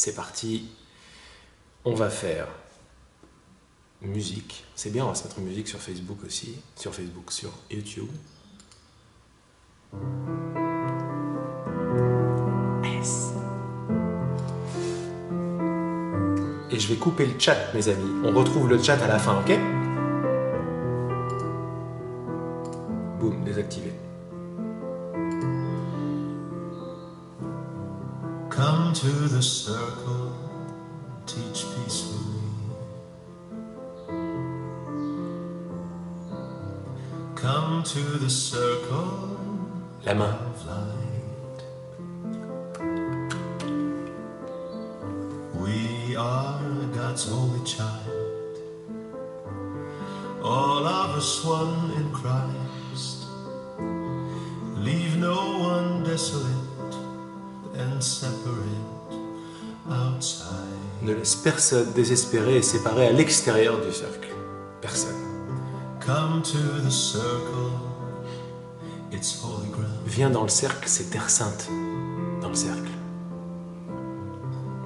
C'est parti. On va faire musique. C'est bien, on va se mettre musique sur Facebook aussi. Sur Facebook, sur YouTube. S. Et je vais couper le chat, mes amis. On retrouve le chat à la fin, ok? Boum, désactivé. Come to the circle, teach peacefully. Come to the circle La main. of light. We are God's holy child, all of us one in Christ. Leave no one desolate and separate outside. Ne laisse personne désespéré et séparé à l'extérieur du cercle. Personne. Come to the circle, it's holy ground. Viens dans le cercle, c'est terre sainte. Dans le cercle.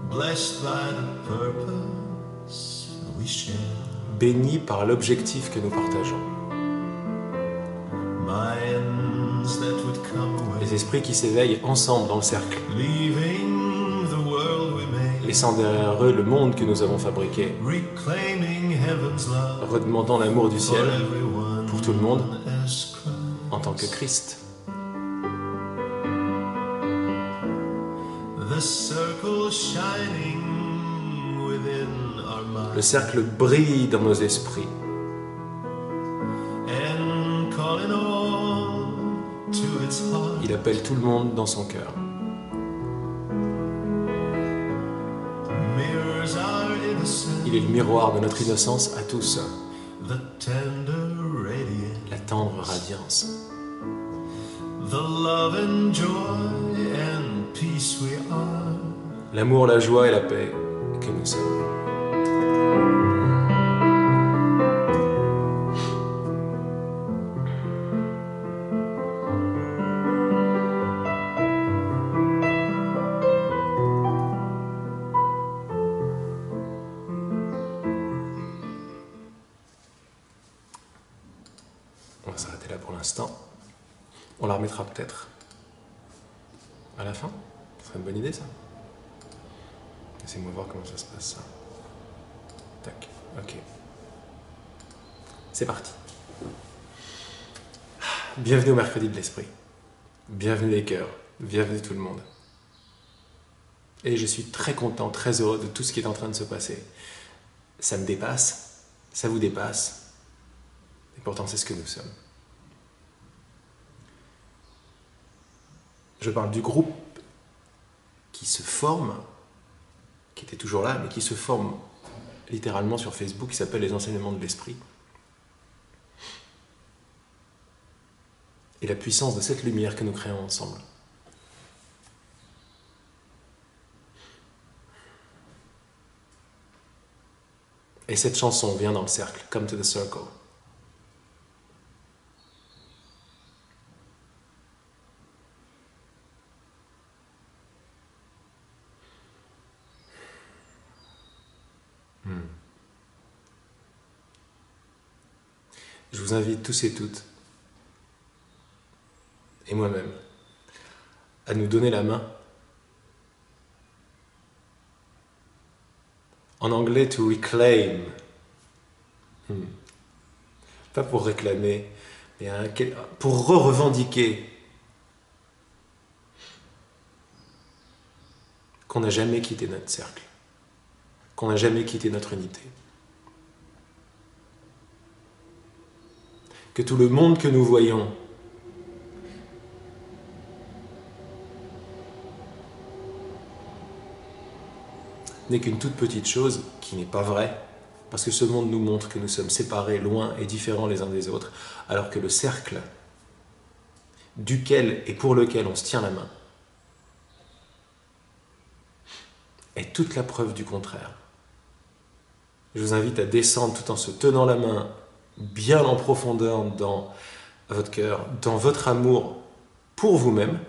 Blessed by the purpose we share. Béni par l'objectif que nous partageons. Minds that would come away. Les esprits qui s'éveillent ensemble dans le cercle. Leaving the world we made. Laissant derrière eux le monde que nous avons fabriqué. Reclaiming heaven's love. Redemandant l'amour du For ciel everyone pour tout le monde as Christ. en tant que Christ. The circle shining within our minds. Le cercle brille dans nos esprits. And calling all to its heart. Il appelle tout le monde dans son cœur. Mirrors our innocence. Il est le miroir de notre innocence à tous. The tender radiance. La tendre radiance. The love and joy and peace we are. L'amour, la joie et la paix que nous sommes. On va s'arrêter là pour l'instant. On la remettra peut-être à la fin. Ce serait une bonne idée, ça. Laissez-moi voir comment ça se passe, ça. Tac, ok. C'est parti. Bienvenue au mercredi de l'esprit. Bienvenue les cœurs. Bienvenue tout le monde. Et je suis très content, très heureux de tout ce qui est en train de se passer. Ça me dépasse, ça vous dépasse. Et pourtant, c'est ce que nous sommes. Je parle du groupe qui se forme, qui était toujours là, mais qui se forme littéralement sur Facebook, qui s'appelle les enseignements de l'esprit. Et la puissance de cette lumière que nous créons ensemble. Et cette chanson vient dans le cercle, Come to the Circle. Je vous invite tous et toutes, et moi-même, à nous donner la main. En anglais, to reclaim. Pas pour réclamer, mais pour revendiquer qu'on n'a jamais quitté notre cercle, qu'on n'a jamais quitté notre unité. Que tout le monde que nous voyons n'est qu'une toute petite chose qui n'est pas vraie, parce que ce monde nous montre que nous sommes séparés, loin et différents les uns des autres, alors que le cercle duquel et pour lequel on se tient la main est toute la preuve du contraire. Je vous invite à descendre tout en se tenant la main bien en profondeur dans votre cœur, dans votre amour pour vous-même,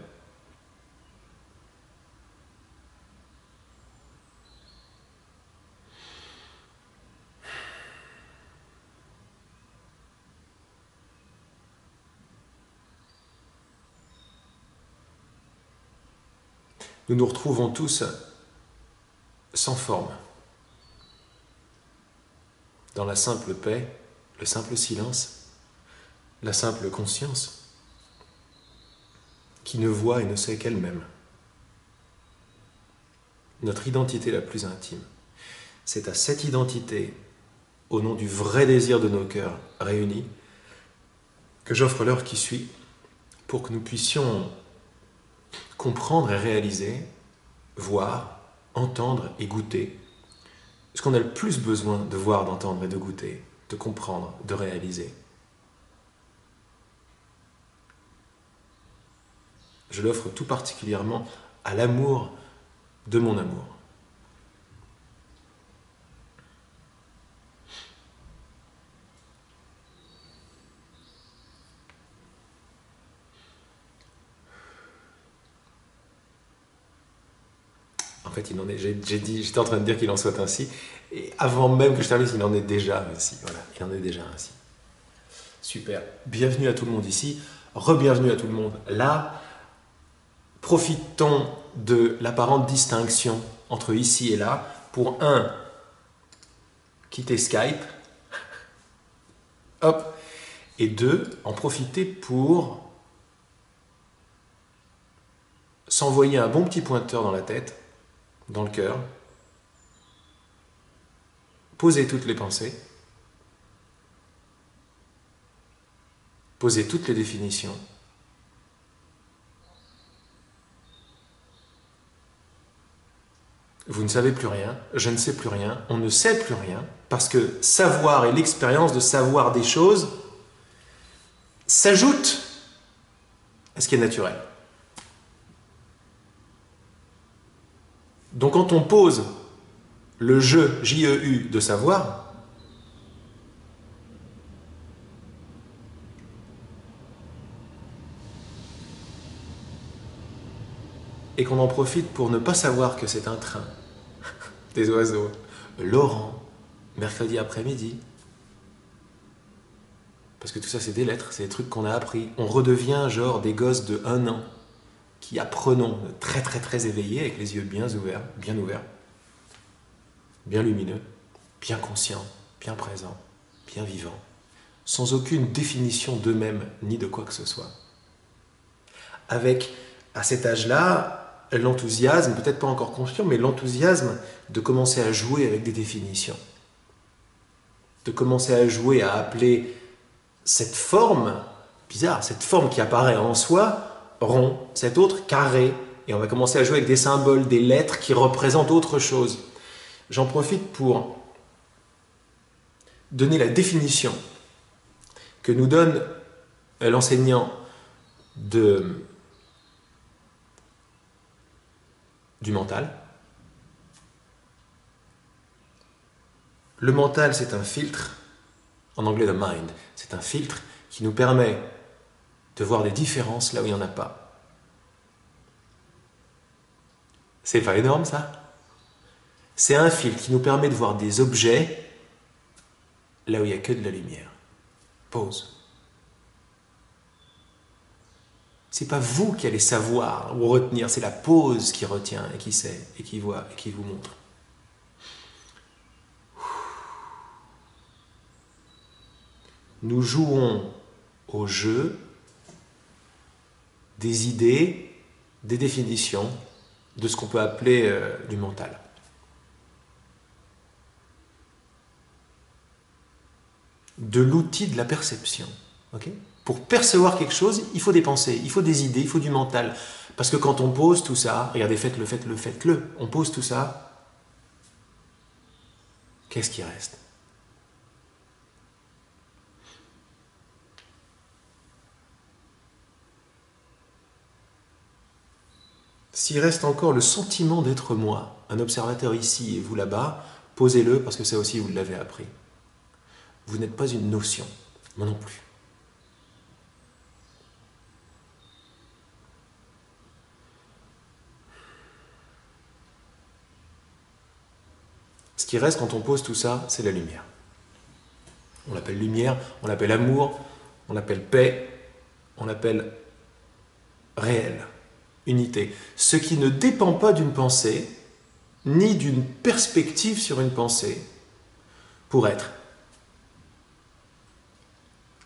nous nous retrouvons tous sans forme, dans la simple paix, le simple silence, la simple conscience, qui ne voit et ne sait qu'elle-même. Notre identité la plus intime. C'est à cette identité, au nom du vrai désir de nos cœurs réunis, que j'offre l'heure qui suit pour que nous puissions comprendre et réaliser, voir, entendre et goûter ce qu'on a le plus besoin de voir, d'entendre et de goûter, de comprendre, de réaliser. Je l'offre tout particulièrement à l'amour de mon amour. En fait, il en est. J'étais en train de dire qu'il en soit ainsi, et avant même que je termine, il en est déjà ainsi. Voilà, il en est déjà ainsi. Super. Bienvenue à tout le monde ici. Re-bienvenue à tout le monde là. Profitons de l'apparente distinction entre ici et là pour quitter Skype. Hop. Et 2, en profiter pour s'envoyer un bon petit pointeur dans la tête, dans le cœur, poser toutes les pensées, poser toutes les définitions, vous ne savez plus rien, je ne sais plus rien, on ne sait plus rien, parce que savoir et l'expérience de savoir des choses s'ajoutent à ce qui est naturel. Donc quand on pose le jeu, J-E-U, de savoir, et qu'on en profite pour ne pas savoir que c'est un train, des oiseaux, Laurent, mercredi après-midi, parce que tout ça c'est des lettres, c'est des trucs qu'on a appris, on redevient genre des gosses de 1 an, qui apprenons très très très éveillés, avec les yeux bien ouverts, bien lumineux, bien conscients, bien présents, bien vivants, sans aucune définition d'eux-mêmes ni de quoi que ce soit. Avec, à cet âge-là, l'enthousiasme, peut-être pas encore conscient, mais l'enthousiasme de commencer à jouer avec des définitions, de commencer à jouer, à appeler cette forme bizarre, cette forme qui apparaît en soi, rond, cette autre carré, et on va commencer à jouer avec des symboles, des lettres qui représentent autre chose. J'en profite pour donner la définition que nous donne l'enseignant du mental. Le mental, c'est un filtre, en anglais the mind, c'est un filtre qui nous permet de voir des différences là où il n'y en a pas. C'est pas énorme ça? C'est un filtre qui nous permet de voir des objets là où il n'y a que de la lumière. Pause. C'est pas vous qui allez savoir ou retenir, c'est la pause qui retient et qui sait et qui voit et qui vous montre. Nous jouons au jeu des idées, des définitions de ce qu'on peut appeler du mental. De l'outil de la perception. Okay ? Pour percevoir quelque chose, il faut des pensées, il faut des idées, il faut du mental. Parce que quand on pose tout ça, regardez, faites-le, on pose tout ça, qu'est-ce qui reste ? S'il reste encore le sentiment d'être moi, un observateur ici et vous là-bas, posez-le parce que ça aussi vous l'avez appris. Vous n'êtes pas une notion, moi non plus. Ce qui reste quand on pose tout ça, c'est la lumière. On l'appelle lumière, on l'appelle amour, on l'appelle paix, on l'appelle réel. unité. Ce qui ne dépend pas d'une pensée, ni d'une perspective sur une pensée, pour être.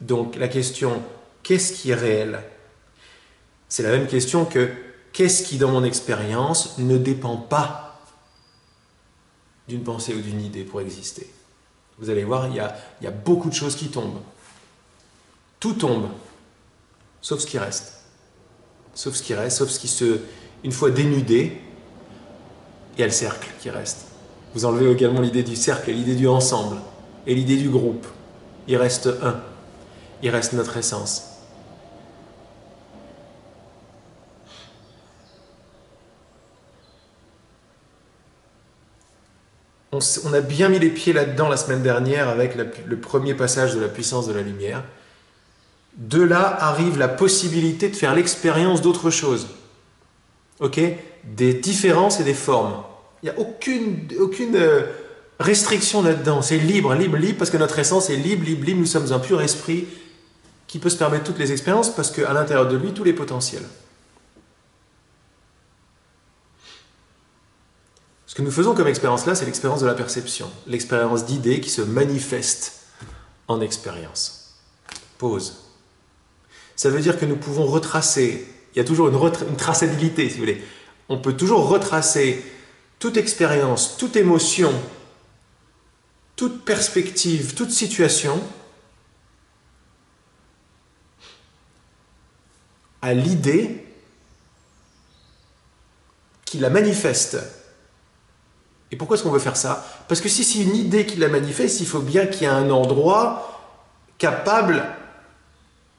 Donc la question « qu'est-ce qui est réel ?» c'est la même question que « qu'est-ce qui, dans mon expérience, ne dépend pas d'une pensée ou d'une idée pour exister ?» Vous allez voir, il y a beaucoup de choses qui tombent. Tout tombe, sauf ce qui reste. Sauf ce qui reste, sauf ce qui se... Une fois dénudé, il y a le cercle qui reste. Vous enlevez également l'idée du cercle et l'idée du ensemble et l'idée du groupe. Il reste un. Il reste notre essence. On a bien mis les pieds là-dedans la semaine dernière avec le premier passage de la puissance de la lumière. De là arrive la possibilité de faire l'expérience d'autre chose. Ok ? Des différences et des formes. Il n'y a aucune restriction là-dedans. C'est libre, libre, libre, parce que notre essence est libre, libre, libre. Nous sommes un pur esprit qui peut se permettre toutes les expériences parce qu'à l'intérieur de lui, tous les potentiels. Ce que nous faisons comme expérience là, c'est l'expérience de la perception. L'expérience d'idées qui se manifestent en expérience. Pause. Ça veut dire que nous pouvons retracer, il y a toujours une traçabilité, si vous voulez. On peut toujours retracer toute expérience, toute émotion, toute perspective, toute situation à l'idée qui la manifeste. Et pourquoi est-ce qu'on veut faire ça? Parce que si c'est une idée qui la manifeste, il faut bien qu'il y ait un endroit capable,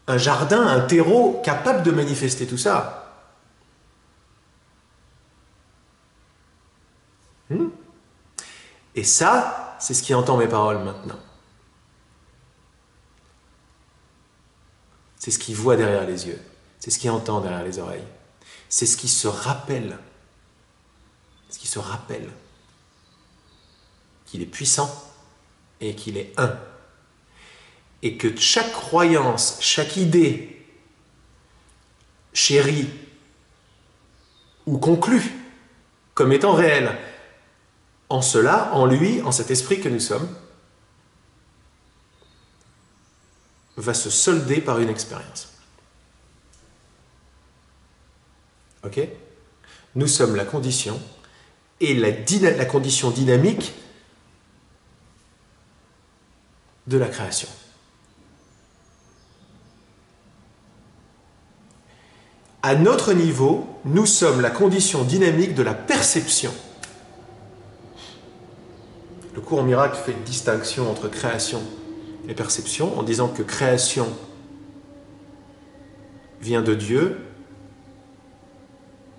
un jardin, un terreau capable de manifester tout ça. Et ça, c'est ce qui entend mes paroles maintenant. C'est ce qui voit derrière les yeux. C'est ce qui entend derrière les oreilles. C'est ce qui se rappelle. Ce qui se rappelle qu'il est puissant et qu'il est un. Et que chaque croyance, chaque idée chérie ou conclue comme étant réelle, en cela, en lui, en cet esprit que nous sommes, va se solder par une expérience. Ok ? Nous sommes la condition et la condition dynamique de la création. À notre niveau, nous sommes la condition dynamique de la perception. Le cours miracle fait une distinction entre création et perception en disant que création vient de Dieu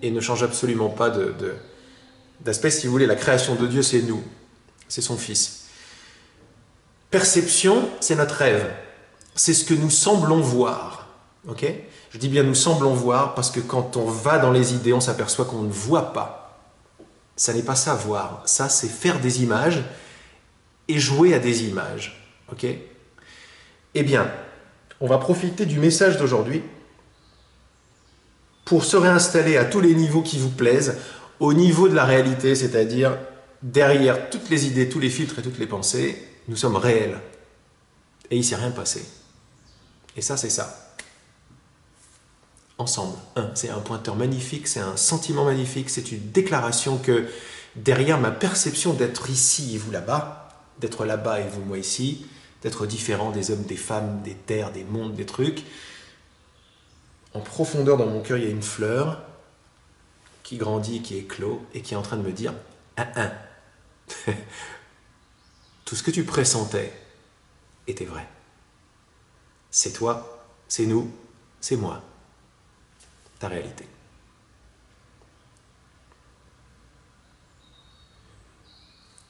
et ne change absolument pas d'aspect. Si vous voulez, la création de Dieu, c'est nous, c'est son Fils. Perception, c'est notre rêve. C'est ce que nous semblons voir. Ok ? Je dis bien nous semblons voir parce que quand on va dans les idées, on s'aperçoit qu'on ne voit pas. Ça n'est pas ça, voir. Ça, c'est faire des images et jouer à des images. Ok ? Eh bien, on va profiter du message d'aujourd'hui pour se réinstaller à tous les niveaux qui vous plaisent, au niveau de la réalité, c'est-à-dire derrière toutes les idées, tous les filtres et toutes les pensées, nous sommes réels. Et il ne s'est rien passé. Et ça, c'est ça. Ensemble. C'est un pointeur magnifique, c'est un sentiment magnifique, c'est une déclaration que derrière ma perception d'être ici et vous là-bas, d'être là-bas et vous moi ici, d'être différent des hommes, des femmes, des terres, des mondes, des trucs, en profondeur dans mon cœur, il y a une fleur qui grandit, qui éclot et qui est en train de me dire tout ce que tu pressentais était vrai. C'est toi, c'est nous, c'est moi. Ta réalité.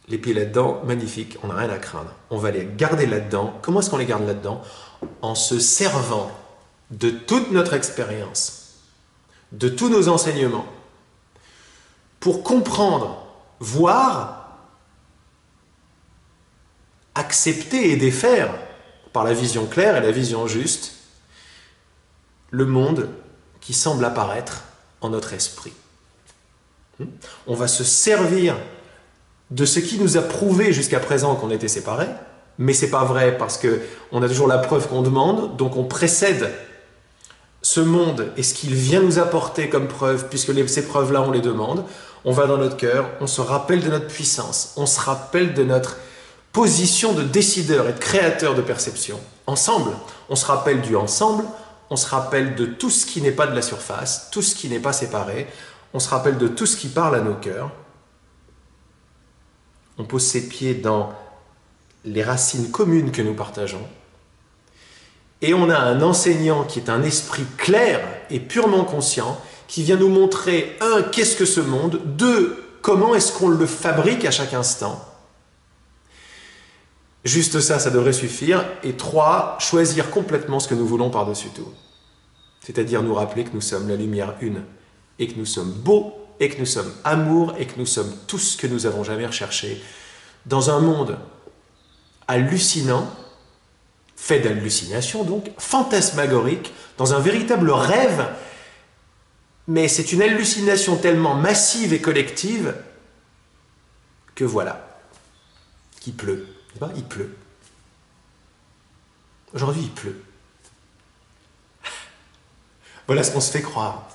Les pieds là-dedans, magnifique, on n'a rien à craindre. On va les garder là-dedans. Comment est-ce qu'on les garde là-dedans? En se servant de toute notre expérience, de tous nos enseignements, pour comprendre, voir, accepter et défaire, par la vision claire et la vision juste, le monde qui semble apparaître en notre esprit. On va se servir de ce qui nous a prouvé jusqu'à présent qu'on était séparés, mais c'est pas vrai parce qu'on a toujours la preuve qu'on demande, donc on précède ce monde et ce qu'il vient nous apporter comme preuve, puisque ces preuves-là, on les demande. On va dans notre cœur, on se rappelle de notre puissance, on se rappelle de notre position de décideur et de créateur de perception. Ensemble, on se rappelle du ensemble, on se rappelle de tout ce qui n'est pas de la surface, tout ce qui n'est pas séparé, on se rappelle de tout ce qui parle à nos cœurs. On pose ses pieds dans les racines communes que nous partageons. Et on a un enseignant qui est un esprit clair et purement conscient, qui vient nous montrer, un, qu'est-ce que ce monde, deux, comment est-ce qu'on le fabrique à chaque instant. Juste ça, ça devrait suffire. Et trois, choisir complètement ce que nous voulons par-dessus tout. C'est-à-dire nous rappeler que nous sommes la lumière une, et que nous sommes beaux, et que nous sommes amour, et que nous sommes tout ce que nous n'avons jamais recherché, dans un monde hallucinant, fait d'hallucinations donc, fantasmagorique, dans un véritable rêve, mais c'est une hallucination tellement massive et collective que voilà, qu'il pleut. Il pleut. Aujourd'hui, il pleut. Voilà ce qu'on se fait croire.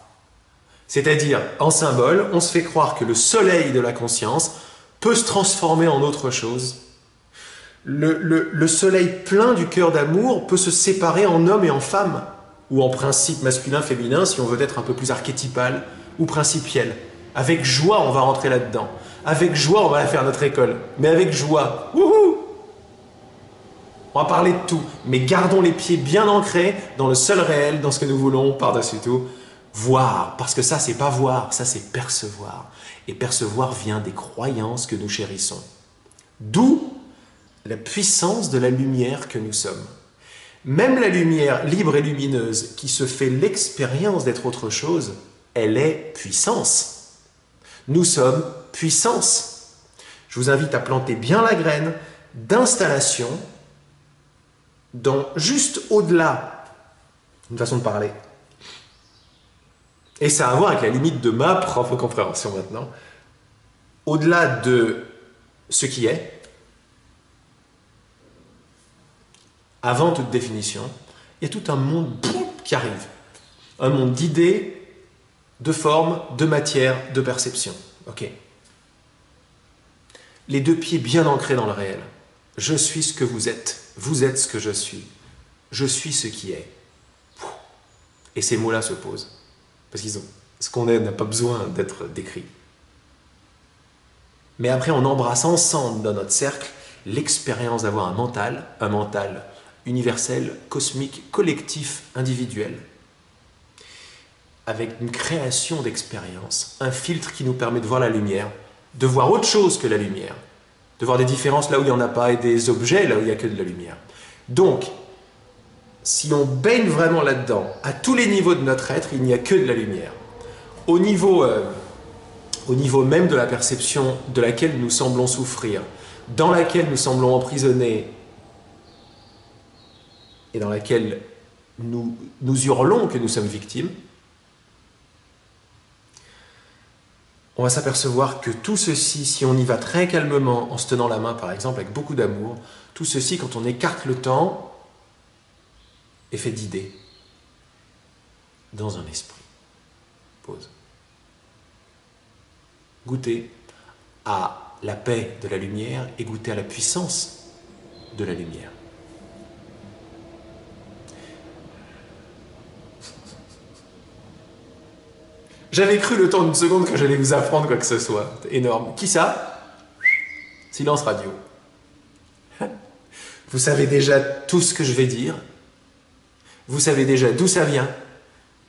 C'est-à-dire, en symbole, on se fait croire que le soleil de la conscience peut se transformer en autre chose. Le soleil plein du cœur d'amour peut se séparer en homme et en femme, ou en principe masculin-féminin, si on veut être un peu plus archétypal ou principiel. Avec joie, on va rentrer là-dedans. Avec joie, on va faire notre école. Mais avec joie. Wouhou! On va parler de tout, mais gardons les pieds bien ancrés dans le seul réel, dans ce que nous voulons, par-dessus tout, voir. Parce que ça, c'est pas voir, ça, c'est percevoir. Et percevoir vient des croyances que nous chérissons. D'où la puissance de la lumière que nous sommes. Même la lumière libre et lumineuse qui se fait l'expérience d'être autre chose, elle est puissance. Nous sommes puissance. Je vous invite à planter bien la graine d'installation dans juste au-delà, une façon de parler. Et ça a à voir avec la limite de ma propre compréhension maintenant. Au-delà de ce qui est, avant toute définition, il y a tout un monde qui arrive. Un monde d'idées, de formes, de matière, de perception. Ok. Les deux pieds bien ancrés dans le réel. Je suis ce que vous êtes ce que je suis ce qui est. Et ces mots-là se posent. Parce qu'ils ont ce qu'on est n'a pas besoin d'être décrit. Mais après, on embrasse ensemble dans notre cercle l'expérience d'avoir un mental universel, cosmique, collectif, individuel, avec une création d'expérience, un filtre qui nous permet de voir la lumière, de voir autre chose que la lumière, de voir des différences là où il n'y en a pas et des objets là où il n'y a que de la lumière. Donc, si on baigne vraiment là-dedans, à tous les niveaux de notre être, il n'y a que de la lumière. Au niveau même de la perception de laquelle nous semblons souffrir, dans laquelle nous semblons emprisonnés et dans laquelle nous hurlons que nous sommes victimes, on va s'apercevoir que tout ceci, si on y va très calmement, en se tenant la main par exemple, avec beaucoup d'amour, tout ceci, quand on écarte le temps, est fait d'idées dans un esprit. Pause. Goûtez à la paix de la lumière et goûtez à la puissance de la lumière. J'avais cru le temps d'une seconde que j'allais vous apprendre quoi que ce soit. C'est énorme. Qui ça? Silence radio. Vous savez déjà tout ce que je vais dire. Vous savez déjà d'où ça vient.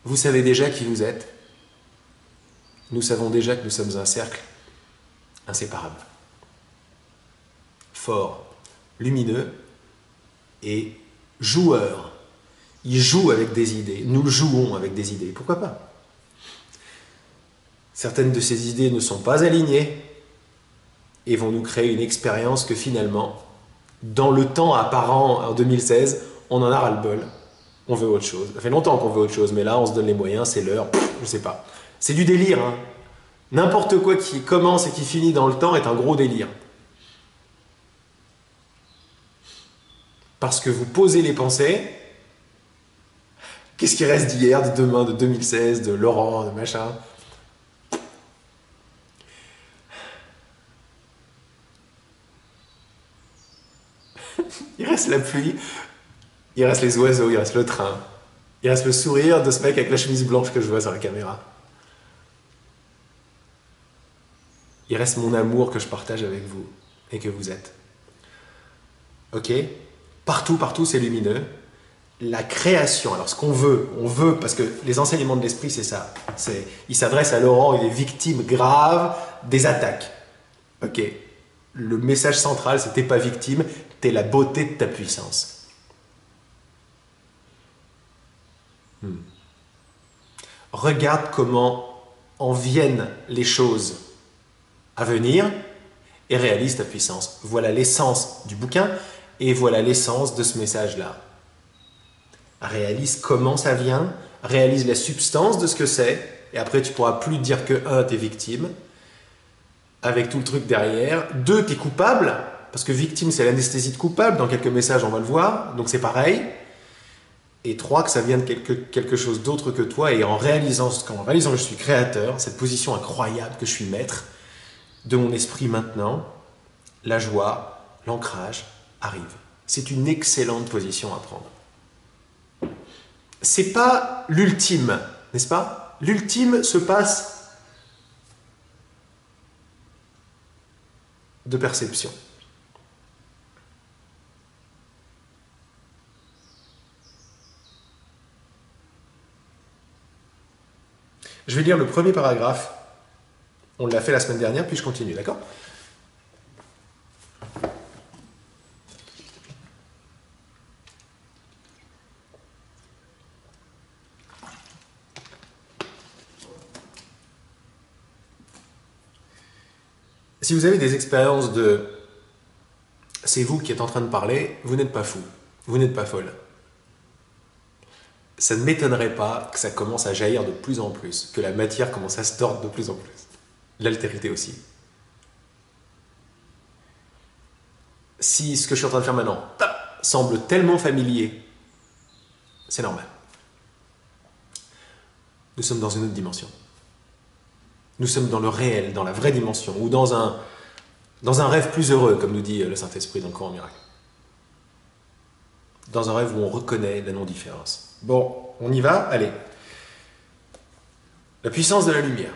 Vous savez déjà qui vous êtes. Nous savons déjà que nous sommes un cercle inséparable. Fort, lumineux et joueur. Il joue avec des idées. Nous le jouons avec des idées. Pourquoi pas? Certaines de ces idées ne sont pas alignées et vont nous créer une expérience que finalement, dans le temps apparent en 2016, on en a ras-le-bol. On veut autre chose. Ça fait longtemps qu'on veut autre chose, mais là, on se donne les moyens, c'est l'heure, je sais pas. C'est du délire, hein. N'importe quoi qui commence et qui finit dans le temps est un gros délire. Parce que vous posez les pensées. Qu'est-ce qui reste d'hier, de demain, de 2016, de Laurent, de machin? Il reste la pluie, il reste les oiseaux, il reste le train, il reste le sourire de ce mec avec la chemise blanche que je vois sur la caméra. Il reste mon amour que je partage avec vous et que vous êtes. Ok? Partout, partout, c'est lumineux. La création, alors ce qu'on veut, on veut, parce que les enseignements de l'esprit, c'est ça. Il s'adresse à Laurent, il est victime grave des attaques. Ok? Le message central, c'est t'es pas victime, t'es la beauté de ta puissance. Regarde comment en viennent les choses à venir et réalise ta puissance. Voilà l'essence du bouquin et voilà l'essence de ce message-là. Réalise comment ça vient, réalise la substance de ce que c'est, et après tu pourras plus dire que 1, t'es victime, avec tout le truc derrière. 2, t'es coupable, parce que victime c'est l'anesthésie de coupable, dans quelques messages on va le voir, donc c'est pareil. Et 3, que ça vient de quelque chose d'autre que toi, et en réalisant que je suis créateur, cette position incroyable que je suis maître de mon esprit maintenant, la joie, l'ancrage arrive. C'est une excellente position à prendre. C'est pas l'ultime, n'est-ce pas? L'ultime se passe de perception. Je vais lire le premier paragraphe. On l'a fait la semaine dernière, puis je continue, d'accord? Si vous avez des expériences de « c'est vous qui êtes en train de parler », vous n'êtes pas fou, vous n'êtes pas folle. Ça ne m'étonnerait pas que ça commence à jaillir de plus en plus, que la matière commence à se tordre de plus en plus. L'altérité aussi. Si ce que je suis en train de faire maintenant semble tellement familier, c'est normal. Nous sommes dans une autre dimension. Nous sommes dans le réel, dans la vraie dimension, ou dans un rêve plus heureux, comme nous dit le Saint-Esprit dans le Coran Miracle. Dans un rêve où on reconnaît la non-différence. Bon, on y va? Allez. La puissance de la lumière.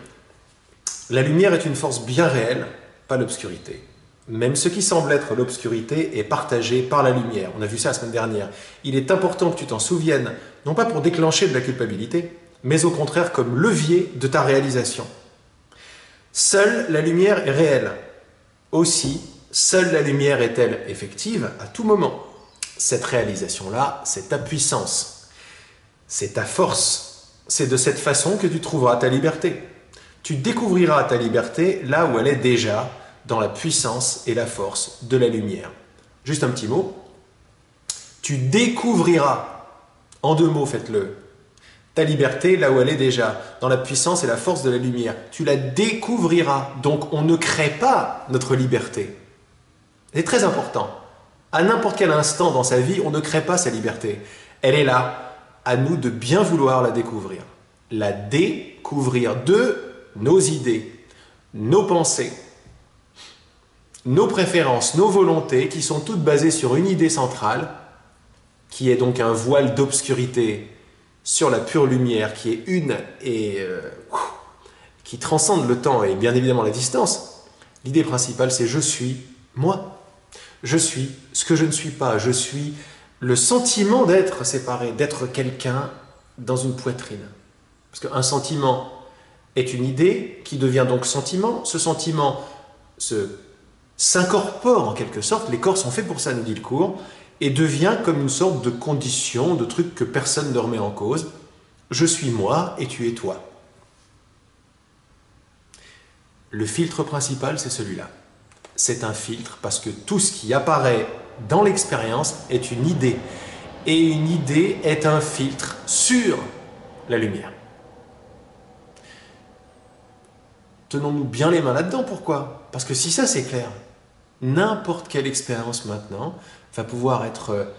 La lumière est une force bien réelle, pas l'obscurité. Même ce qui semble être l'obscurité est partagé par la lumière. On a vu ça la semaine dernière. Il est important que tu t'en souviennes, non pas pour déclencher de la culpabilité, mais au contraire comme levier de ta réalisation. Seule la lumière est réelle. Aussi, seule la lumière est-elle effective à tout moment. Cette réalisation-là, c'est ta puissance. C'est ta force. C'est de cette façon que tu trouveras ta liberté. Tu découvriras ta liberté là où elle est déjà, dans la puissance et la force de la lumière. Juste un petit mot. Tu découvriras, en 2 mots faites-le, ta liberté là où elle est déjà, dans la puissance et la force de la lumière. Tu la découvriras. Donc on ne crée pas notre liberté. C'est très important. À n'importe quel instant dans sa vie, on ne crée pas sa liberté. Elle est là, à nous de bien vouloir la découvrir. La découvrir de nos idées, nos pensées, nos préférences, nos volontés, qui sont toutes basées sur une idée centrale, qui est donc un voile d'obscurité sur la pure lumière, qui est une et qui transcende le temps et bien évidemment la distance. L'idée principale, c'est je suis moi. Je suis ce que je ne suis pas. Je suis le sentiment d'être séparé, d'être quelqu'un dans une poitrine. Parce qu'un sentiment est une idée qui devient donc sentiment. Ce sentiment s'incorpore en quelque sorte. Les corps sont faits pour ça, nous dit le cours, et devient comme une sorte de condition, de truc que personne ne remet en cause. Je suis moi et tu es toi. Le filtre principal, c'est celui-là. C'est un filtre parce que tout ce qui apparaît dans l'expérience est une idée. Et une idée est un filtre sur la lumière. tenons-nous bien les mains là-dedans. Pourquoi? Parce que si ça c'est clair, n'importe quelle expérience maintenant va pouvoir être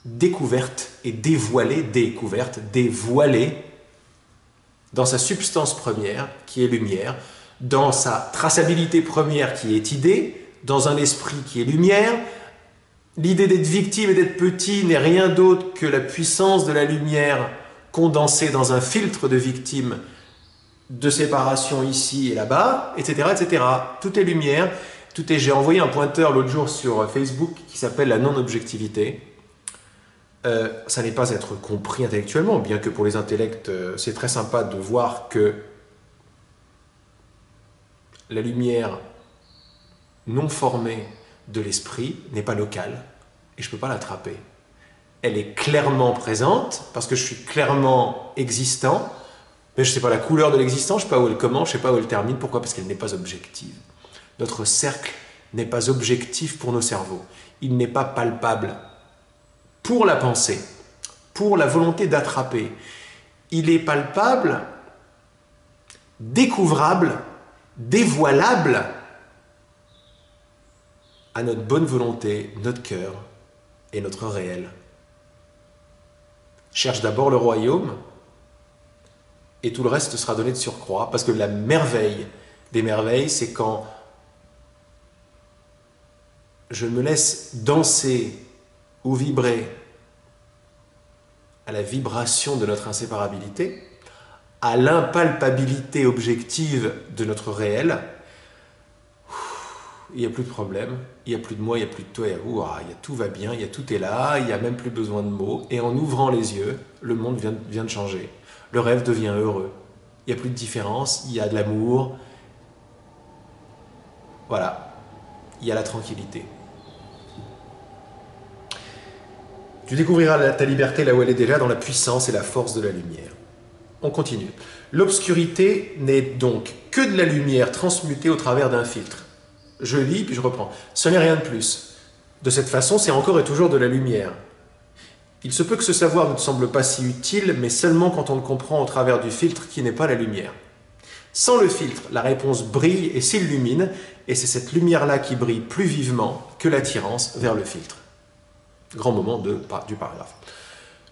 découverte et dévoilée dans sa substance première qui est lumière, dans sa traçabilité première qui est idée, dans un esprit qui est lumière. L'idée d'être victime et d'être petit n'est rien d'autre que la puissance de la lumière condensée dans un filtre de victime, de séparation ici et là-bas, etc., etc. Tout est lumière, tout est... J'ai envoyé un pointeur l'autre jour sur Facebook qui s'appelle la non-objectivité. Ça n'est pas être compris intellectuellement, bien que pour les intellects, c'est très sympa de voir que la lumière non formée de l'esprit n'est pas locale et je ne peux pas l'attraper. Elle est clairement présente parce que je suis clairement existant, mais je ne sais pas la couleur de l'existence, je ne sais pas où elle commence, je ne sais pas où elle termine. Pourquoi? Parce qu'elle n'est pas objective. Notre cercle n'est pas objectif pour nos cerveaux. Il n'est pas palpable pour la pensée, pour la volonté d'attraper. Il est palpable, découvrable, dévoilable à notre bonne volonté, notre cœur et notre réel. Cherche d'abord le royaume et tout le reste sera donné de surcroît, parce que la merveille des merveilles, c'est quand je me laisse danser ou vibrer à la vibration de notre inséparabilité, à l'impalpabilité objective de notre réel. Il n'y a plus de problème, il n'y a plus de moi, il n'y a plus de toi, tout va bien, tout est là, il n'y a même plus besoin de mots. Et en ouvrant les yeux, le monde vient de changer. Le rêve devient heureux. Il n'y a plus de différence, il y a de l'amour. Voilà, il y a la tranquillité. Tu découvriras ta liberté là où elle est déjà, dans la puissance et la force de la lumière. On continue. L'obscurité n'est donc que de la lumière transmutée au travers d'un filtre. Je lis, puis je reprends. Ce n'est rien de plus. De cette façon, c'est encore et toujours de la lumière. Il se peut que ce savoir ne te semble pas si utile, mais seulement quand on le comprend au travers du filtre qui n'est pas la lumière. Sans le filtre, la réponse brille et s'illumine, et c'est cette lumière-là qui brille plus vivement que l'attirance vers le filtre. Grand moment du paragraphe.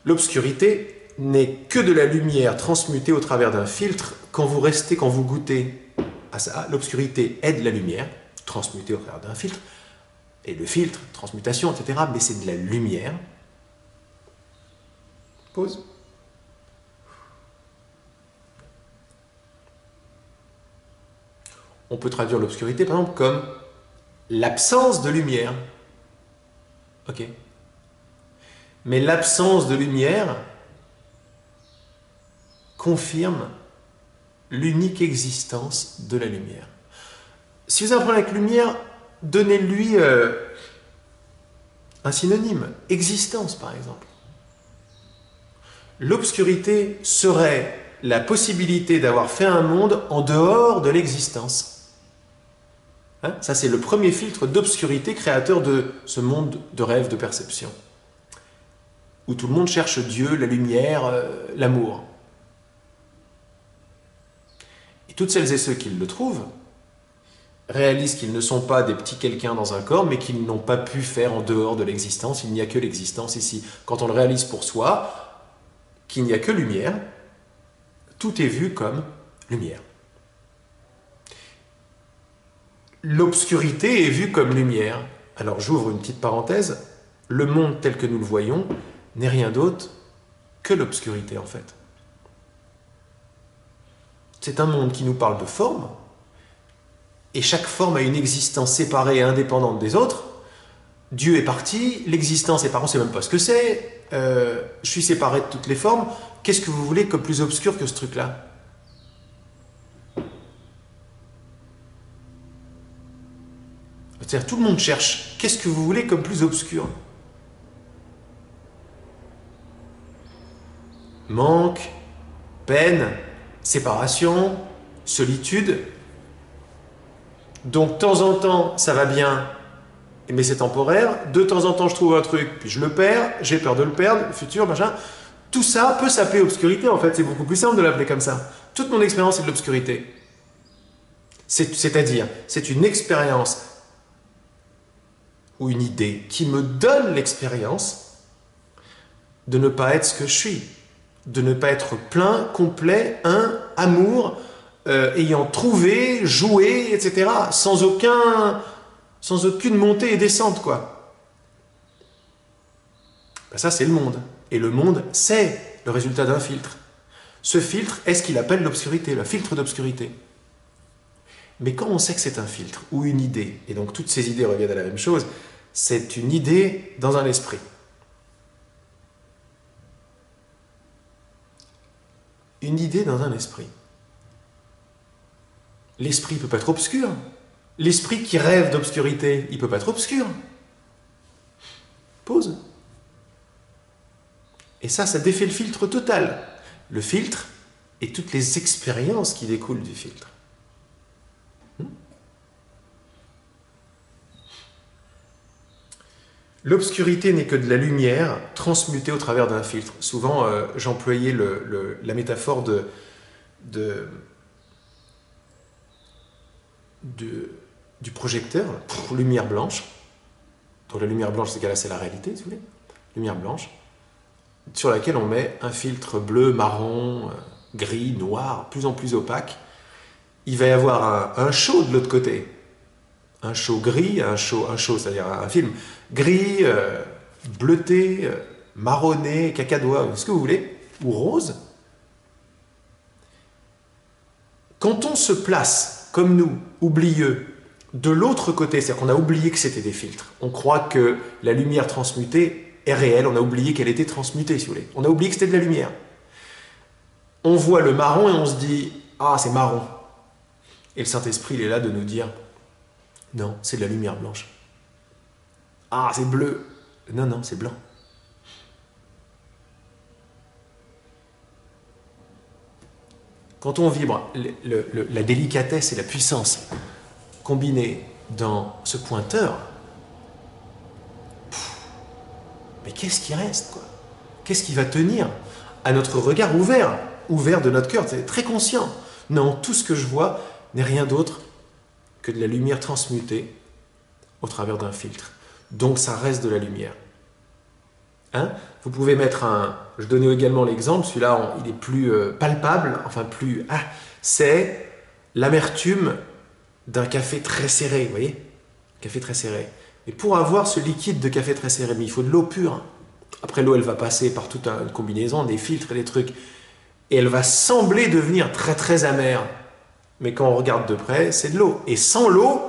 L'obscurité n'est que de la lumière transmutée au travers d'un filtre. Quand vous goûtez à ça, l'obscurité est de la lumière transmutée au travers d'un filtre, et le filtre, transmutation, etc., mais c'est de la lumière. Pause. On peut traduire l'obscurité, par exemple, comme l'absence de lumière. Ok. Mais l'absence de lumière confirme l'unique existence de la lumière. Si vous avez un problème avec lumière, donnez-lui un synonyme, existence par exemple. L'obscurité serait la possibilité d'avoir fait un monde en dehors de l'existence. Hein? Ça, c'est le premier filtre d'obscurité créateur de ce monde de rêve, de perception, où tout le monde cherche Dieu, la lumière, l'amour. Et toutes celles et ceux qui le trouvent réalisent qu'ils ne sont pas des petits quelqu'un dans un corps, mais qu'ils n'ont pas pu faire en dehors de l'existence. Il n'y a que l'existence ici. Quand on le réalise pour soi, qu'il n'y a que lumière, tout est vu comme lumière. L'obscurité est vue comme lumière. Alors j'ouvre une petite parenthèse. Le monde tel que nous le voyons n'est rien d'autre que l'obscurité en fait. C'est un monde qui nous parle de forme, et chaque forme a une existence séparée et indépendante des autres. Dieu est parti, l'existence est partie, on ne sait même pas ce que c'est, je suis séparé de toutes les formes. Qu'est-ce que vous voulez comme plus obscur que ce truc-là? C'est-à-dire, tout le monde cherche. Qu'est-ce que vous voulez comme plus obscur? Manque, peine, séparation, solitude. Donc, de temps en temps, ça va bien, mais c'est temporaire. De temps en temps, je trouve un truc, puis je le perds, j'ai peur de le perdre, le futur, machin. Tout ça peut s'appeler obscurité, en fait. C'est beaucoup plus simple de l'appeler comme ça. Toute mon expérience, c'est de l'obscurité. C'est-à-dire, c'est une expérience ou une idée qui me donne l'expérience de ne pas être ce que je suis, de ne pas être plein, complet, un, amour, ayant trouvé, joué, etc. Sans aucune montée et descente, quoi. Ben ça, c'est le monde. Et le monde, c'est le résultat d'un filtre. Ce filtre est ce qu'il appelle l'obscurité, le filtre d'obscurité. Mais quand on sait que c'est un filtre ou une idée, et donc toutes ces idées reviennent à la même chose, c'est une idée dans un esprit. Une idée dans un esprit. L'esprit ne peut pas être obscur. L'esprit qui rêve d'obscurité, il ne peut pas être obscur. Pause. Et ça défait le filtre total. Le filtre et toutes les expériences qui découlent du filtre. L'obscurité n'est que de la lumière transmutée au travers d'un filtre. Souvent, j'employais la métaphore du projecteur, lumière blanche. Donc la lumière blanche, c'est la réalité, si vous voulez. Lumière blanche, sur laquelle on met un filtre bleu, marron, gris, noir, plus en plus opaque. Il va y avoir un show de l'autre côté. Un show gris, un show, c'est-à-dire un film gris, bleuté, marronné, cacadois, ce que vous voulez, ou rose. Quand on se place, comme nous, oublieux, de l'autre côté, c'est-à-dire qu'on a oublié que c'était des filtres, on croit que la lumière transmutée est réelle, on a oublié qu'elle était transmutée, si vous voulez. On a oublié que c'était de la lumière. On voit le marron et on se dit « Ah, c'est marron ». Et le Saint-Esprit, il est là de nous dire « Non, c'est de la lumière blanche ». « Ah, c'est bleu ». Non, non, c'est blanc. Quand on vibre la délicatesse et la puissance combinées dans ce pointeur, mais qu'est-ce qui reste, quoi? Qu'est-ce qui va tenir à notre regard ouvert de notre cœur? C'est très conscient. Non, tout ce que je vois n'est rien d'autre que de la lumière transmutée au travers d'un filtre. Donc ça reste de la lumière. Hein? Vous pouvez mettre je donnais également l'exemple, celui-là il est plus palpable, enfin plus... c'est l'amertume d'un café très serré, vous voyez? Café très serré. Et pour avoir ce liquide de café très serré, mais il faut de l'eau pure. Après l'eau, elle va passer par toute une combinaison, des filtres et des trucs. Et elle va sembler devenir très très amère. Mais quand on regarde de près, c'est de l'eau. Et sans l'eau,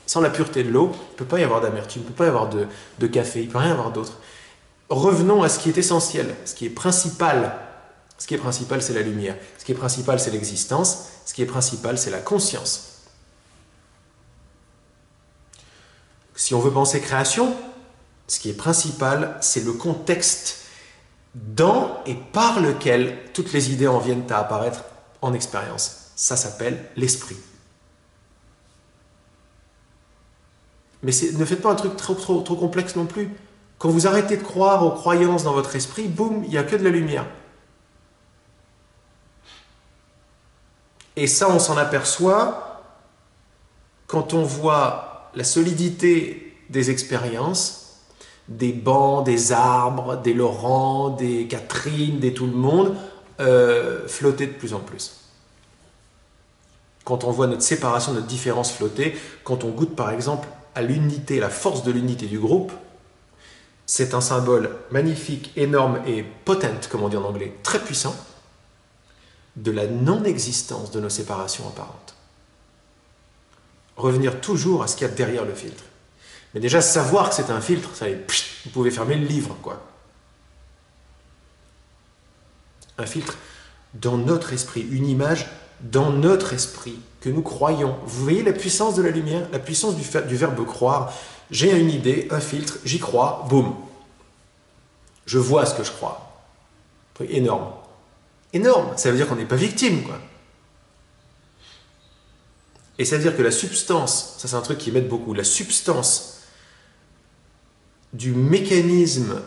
sans la pureté de l'eau, il ne peut pas y avoir d'amertume, il ne peut pas y avoir de café, il ne peut rien y avoir d'autre. Revenons à ce qui est essentiel, ce qui est principal. Ce qui est principal, c'est la lumière. Ce qui est principal, c'est l'existence. Ce qui est principal, c'est la conscience. Si on veut penser création, ce qui est principal, c'est le contexte dans et par lequel toutes les idées en viennent à apparaître en expérience. Ça s'appelle l'esprit. Mais ne faites pas un truc trop complexe non plus. Quand vous arrêtez de croire aux croyances dans votre esprit, boum, il n'y a que de la lumière. Et ça, on s'en aperçoit quand on voit la solidité des expériences, des bancs, des arbres, des Laurent, des Catherine, des tout le monde, flotter de plus en plus. Quand on voit notre séparation, notre différence flotter, quand on goûte par exemple à l'unité, la force de l'unité du groupe, c'est un symbole magnifique, énorme et potent, comme on dit en anglais, très puissant, de la non-existence de nos séparations apparentes. Revenir toujours à ce qu'il y a derrière le filtre. Mais déjà, savoir que c'est un filtre, ça y est, vous pouvez fermer le livre, quoi. Un filtre dans notre esprit, une image dans notre esprit, que nous croyons. Vous voyez la puissance de la lumière, la puissance du verbe croire. J'ai une idée, un filtre, j'y crois, boum. Je vois ce que je crois. Énorme. Énorme, ça veut dire qu'on n'est pas victime, quoi. Et ça veut dire que la substance, ça c'est un truc qui m'aide beaucoup, la substance du mécanisme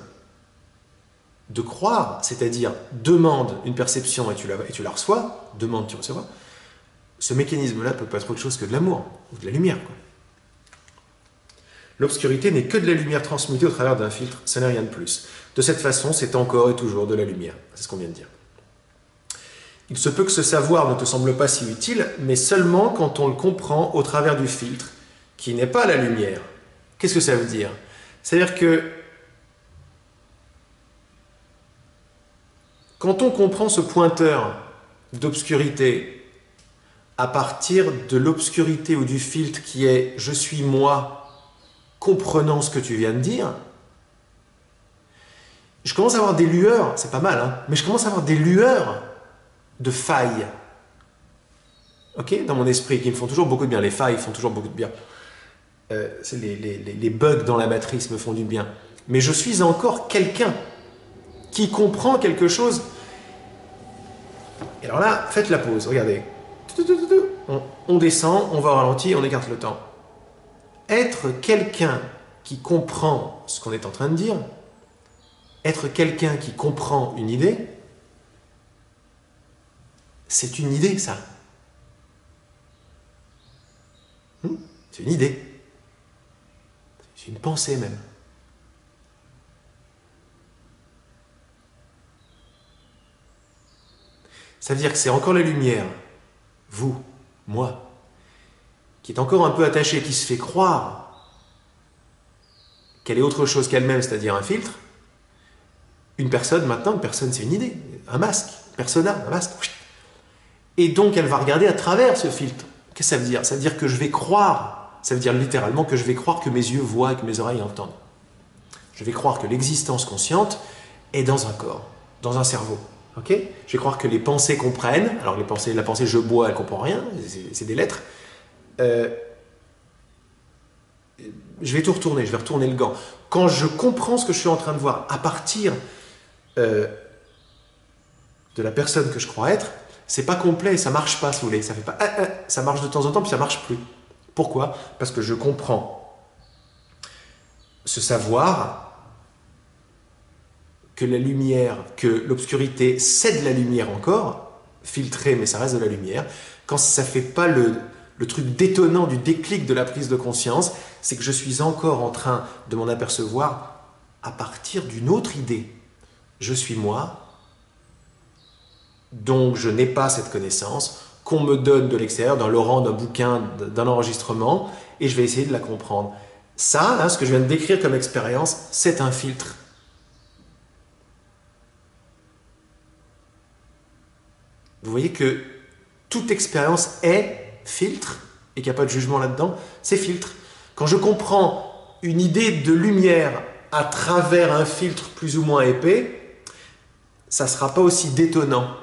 de croire, c'est-à-dire demande une perception et tu la reçois, demande, tu recevras, ce mécanisme-là ne peut pas être autre chose que de l'amour, ou de la lumière, quoi. L'obscurité n'est que de la lumière transmutée au travers d'un filtre, ça n'est rien de plus. De cette façon, c'est encore et toujours de la lumière. C'est ce qu'on vient de dire. Il se peut que ce savoir ne te semble pas si utile, mais seulement quand on le comprend au travers du filtre, qui n'est pas la lumière. Qu'est-ce que ça veut dire? C'est-à-dire que quand on comprend ce pointeur d'obscurité à partir de l'obscurité ou du filtre qui est « je suis moi », comprenant ce que tu viens de dire, je commence à avoir des lueurs, c'est pas mal, hein, mais je commence à avoir des lueurs de failles, ok, dans mon esprit, qui me font toujours beaucoup de bien. Les failles font toujours beaucoup de bien. Les bugs dans la matrice me font du bien. Mais je suis encore quelqu'un qui comprend quelque chose. Et alors là, faites la pause, regardez. On descend, on va au ralenti, on écarte le temps. Être quelqu'un qui comprend ce qu'on est en train de dire, être quelqu'un qui comprend une idée, c'est une idée, ça. C'est une idée. C'est une pensée même. Ça veut dire que c'est encore la lumière, vous, moi, qui est encore un peu attachée, qui se fait croire qu'elle est autre chose qu'elle-même, c'est-à-dire un filtre. Une personne, maintenant, une personne, c'est une idée, un masque, persona, un masque. Et donc, elle va regarder à travers ce filtre. Qu'est-ce que ça veut dire? Ça veut dire que je vais croire, ça veut dire littéralement que je vais croire que mes yeux voient et que mes oreilles entendent. Je vais croire que l'existence consciente est dans un corps, dans un cerveau. Okay, je vais croire que les pensées comprennent. Alors la pensée je bois, elle ne comprend rien, c'est des lettres. Je vais tout retourner, je vais retourner le gant. Quand je comprends ce que je suis en train de voir à partir de la personne que je crois être, c'est pas complet, ça marche pas, si vous voulez. Ça fait pas, ça marche de temps en temps, puis ça marche plus. Pourquoi? Parce que je comprends ce savoir que la lumière, que l'obscurité, c'est de la lumière encore, filtrée, mais ça reste de la lumière. Quand ça ne fait pas le truc détonnant du déclic de la prise de conscience, c'est que je suis encore en train de m'en apercevoir à partir d'une autre idée. Je suis moi, donc je n'ai pas cette connaissance, qu'on me donne de l'extérieur, d'un Laurent, d'un bouquin, d'un enregistrement, et je vais essayer de la comprendre. Ça, hein, ce que je viens de décrire comme expérience, c'est un filtre. Vous voyez que toute expérience est filtre, et qu'il n'y a pas de jugement là-dedans, c'est filtre. Quand je comprends une idée de lumière à travers un filtre plus ou moins épais, ça ne sera pas aussi détonnant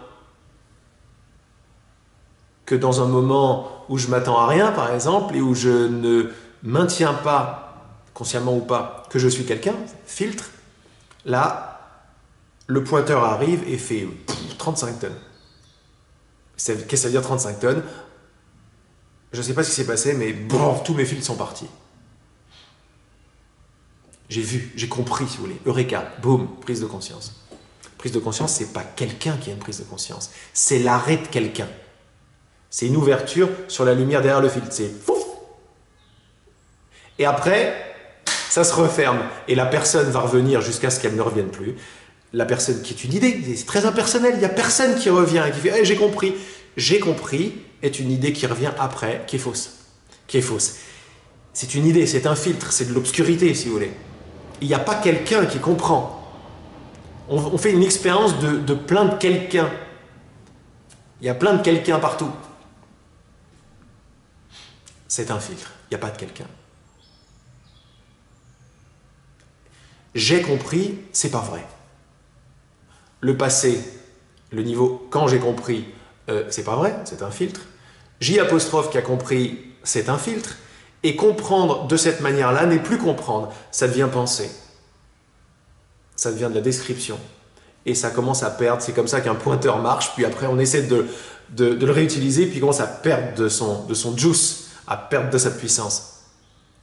que dans un moment où je m'attends à rien, par exemple, et où je ne maintiens pas, consciemment ou pas, que je suis quelqu'un, filtre, là, le pointeur arrive et fait 35 tonnes. Qu'est-ce que ça veut dire 35 tonnes? Je ne sais pas ce qui s'est passé, mais bon, tous mes fils sont partis. J'ai vu, j'ai compris, si vous voulez. Eureka, boum, prise de conscience. Prise de conscience, c'est pas quelqu'un qui a une prise de conscience. C'est l'arrêt de quelqu'un. C'est une ouverture sur la lumière derrière le filtre. C'est fouf. Et après, ça se referme. Et la personne va revenir jusqu'à ce qu'elle ne revienne plus. La personne qui est une idée, c'est très impersonnel, il n'y a personne qui revient et qui fait hey, « j'ai compris ». J'ai compris est une idée qui revient après, qui est fausse. Qui est fausse. C'est une idée, c'est un filtre, c'est de l'obscurité si vous voulez. Il n'y a pas quelqu'un qui comprend. On fait une expérience de plein de quelqu'un. Il y a plein de quelqu'un partout. C'est un filtre, il n'y a pas de quelqu'un. J'ai compris, c'est pas vrai. Le passé, le niveau quand j'ai compris, c'est pas vrai, c'est un filtre. J' qui a compris, c'est un filtre. Et comprendre de cette manière-là n'est plus comprendre, ça devient penser. Ça devient de la description. Et ça commence à perdre, c'est comme ça qu'un pointeur marche, puis après on essaie de le réutiliser, puis il commence à perdre de son juice, à perdre de sa puissance.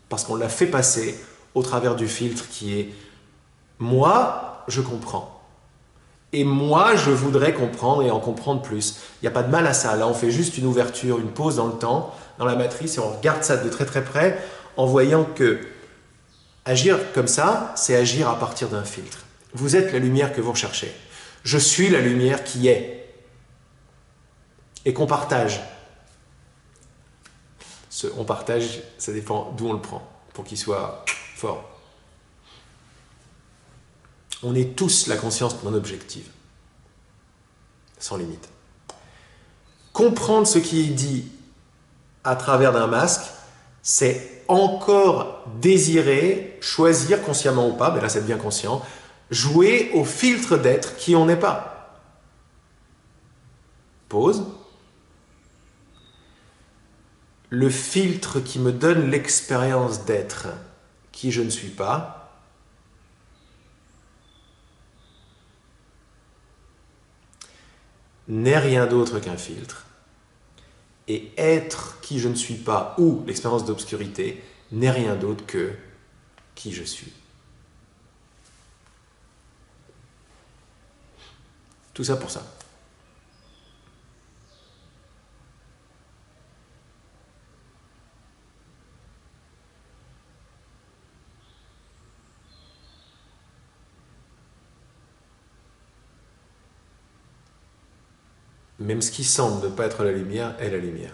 Parce qu'on l'a fait passer au travers du filtre qui est « moi, je comprends ». Et moi, je voudrais comprendre et en comprendre plus. Il n'y a pas de mal à ça. Là, on fait juste une ouverture, une pause dans le temps, dans la matrice, et on regarde ça de très très près en voyant que agir comme ça, c'est agir à partir d'un filtre. Vous êtes la lumière que vous recherchez. Je suis la lumière qui est. Et qu'on partage. On partage, ça dépend d'où on le prend, pour qu'il soit fort. On est tous la conscience non objective, sans limite. Comprendre ce qui est dit à travers d'un masque, c'est encore désirer, choisir consciemment ou pas, mais là c'est bien conscient, jouer au filtre d'être qui on n'est pas. Pause. Le filtre qui me donne l'expérience d'être qui je ne suis pas, n'est rien d'autre qu'un filtre. Et être qui je ne suis pas, ou l'expérience d'obscurité, n'est rien d'autre que qui je suis. Tout ça pour ça. Même ce qui semble ne pas être la lumière est la lumière.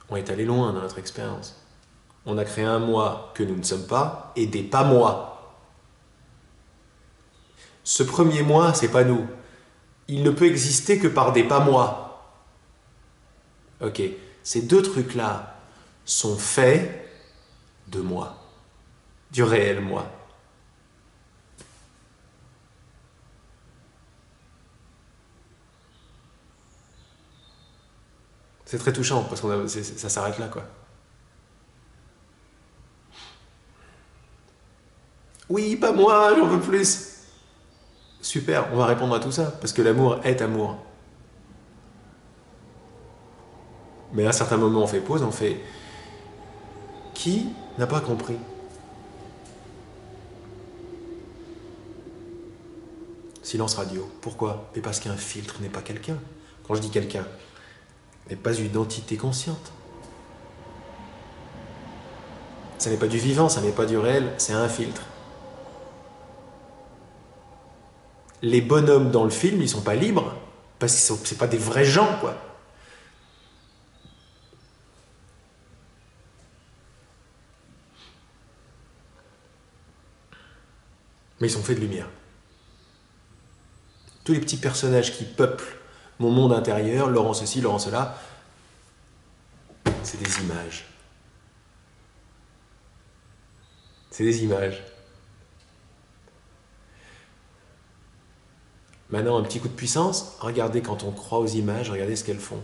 On est allé loin dans notre expérience. On a créé un moi que nous ne sommes pas et des pas moi. Ce premier moi, c'est pas nous. Il ne peut exister que par des pas moi. Ok, ces deux trucs-là sont faits de moi, du réel moi. C'est très touchant parce que ça s'arrête là, quoi. Oui, pas moi, j'en veux plus. Super, on va répondre à tout ça parce que l'amour est amour. Mais à un certain moment, on fait pause, on fait qui n'a pas compris? Silence radio. Pourquoi? Mais parce qu'un filtre n'est pas quelqu'un. Quand je dis quelqu'un, n'est pas une entité consciente. Ça n'est pas du vivant, ça n'est pas du réel, c'est un filtre. Les bonhommes dans le film, ils sont pas libres, parce que c'est pas des vrais gens, quoi. Mais ils sont faits de lumière. Tous les petits personnages qui peuplent mon monde intérieur, Laurent ceci, Laurent cela, c'est des images. C'est des images. Maintenant, un petit coup de puissance, regardez quand on croit aux images, regardez ce qu'elles font.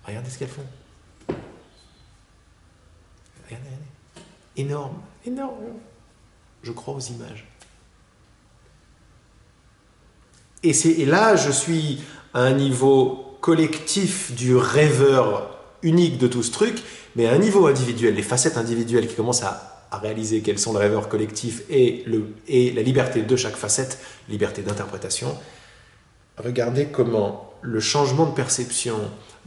Regardez ce qu'elles font. Regardez, regardez. Énorme, énorme. Je crois aux images. Et là, je suis à un niveau collectif du rêveur unique de tout ce truc, mais à un niveau individuel, les facettes individuelles qui commencent à réaliser quels sont le rêveur collectif et la liberté de chaque facette, liberté d'interprétation. Regardez comment le changement de perception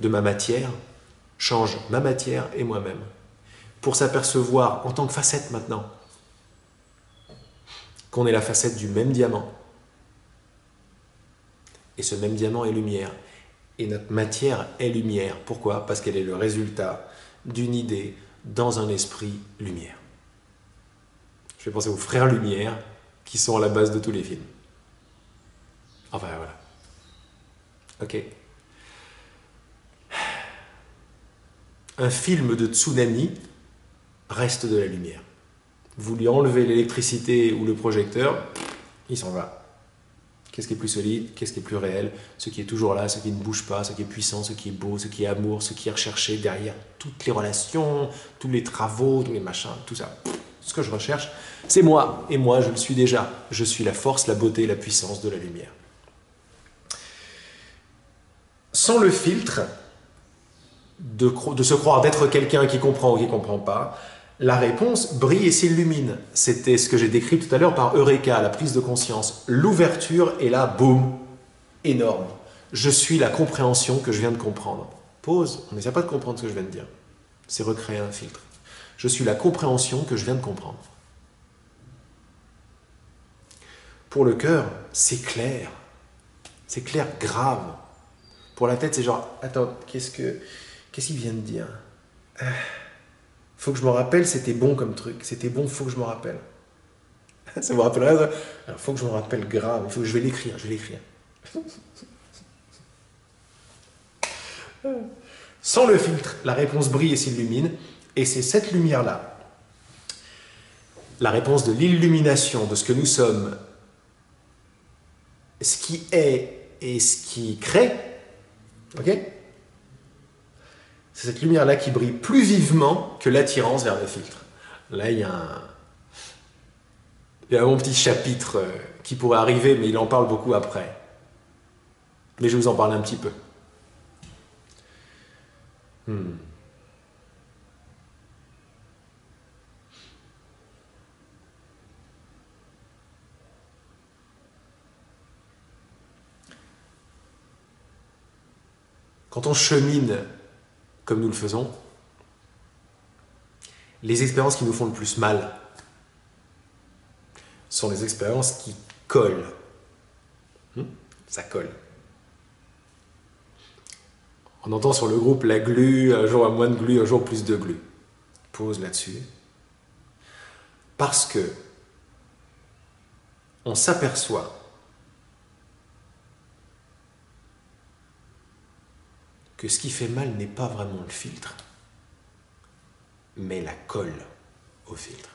de ma matière change ma matière et moi-même. Pour s'apercevoir en tant que facette maintenant, qu'on est la facette du même diamant. Et ce même diamant est lumière. Et notre matière est lumière. Pourquoi? Parce qu'elle est le résultat d'une idée dans un esprit lumière. Je vais penser aux frères Lumière qui sont à la base de tous les films. Enfin voilà. Ok. Un film de tsunami reste de la lumière. Vous lui enlevez l'électricité ou le projecteur, il s'en va. Qu'est-ce qui est plus solide? Qu'est-ce qui est plus réel? Ce qui est toujours là, ce qui ne bouge pas, ce qui est puissant, ce qui est beau, ce qui est amour, ce qui est recherché derrière toutes les relations, tous les travaux, tous les machins, tout ça. Ce que je recherche, c'est moi. Et moi, je le suis déjà. Je suis la force, la beauté, la puissance de la lumière. Sans le filtre de se croire d'être quelqu'un qui comprend ou qui ne comprend pas, La réponse brille et s'illumine. C'était ce que j'ai décrit tout à l'heure par Eureka, la prise de conscience. L'ouverture est là, boum, énorme. Je suis la compréhension que je viens de comprendre. Pause, on n'essaie pas de comprendre ce que je viens de dire. C'est recréer un filtre. Je suis la compréhension que je viens de comprendre. Pour le cœur, c'est clair. C'est clair, grave. Pour la tête, c'est genre, attends, qu'est-ce qu'il vient de dire? Faut que je me rappelle, c'était bon comme truc. C'était bon, faut que je me rappelle. Ça vous rappellerait ça? Alors, faut que je me rappelle grave. Je vais l'écrire, je vais l'écrire. Sans le filtre, la réponse brille et s'illumine. Et c'est cette lumière-là, la réponse de l'illumination de ce que nous sommes, ce qui est et ce qui crée, ok? C'est cette lumière-là qui brille plus vivement que l'attirance vers le filtre. Là, il y a un petit chapitre qui pourrait arriver, mais il en parle beaucoup après. Mais je vais vous en parler un petit peu. Quand on chemine comme nous le faisons, les expériences qui nous font le plus mal sont les expériences qui collent. Ça colle. On entend sur le groupe la glu, un jour moins de glu, un jour plus de glu. Pause là-dessus. Parce que on s'aperçoit que ce qui fait mal n'est pas vraiment le filtre, mais la colle au filtre.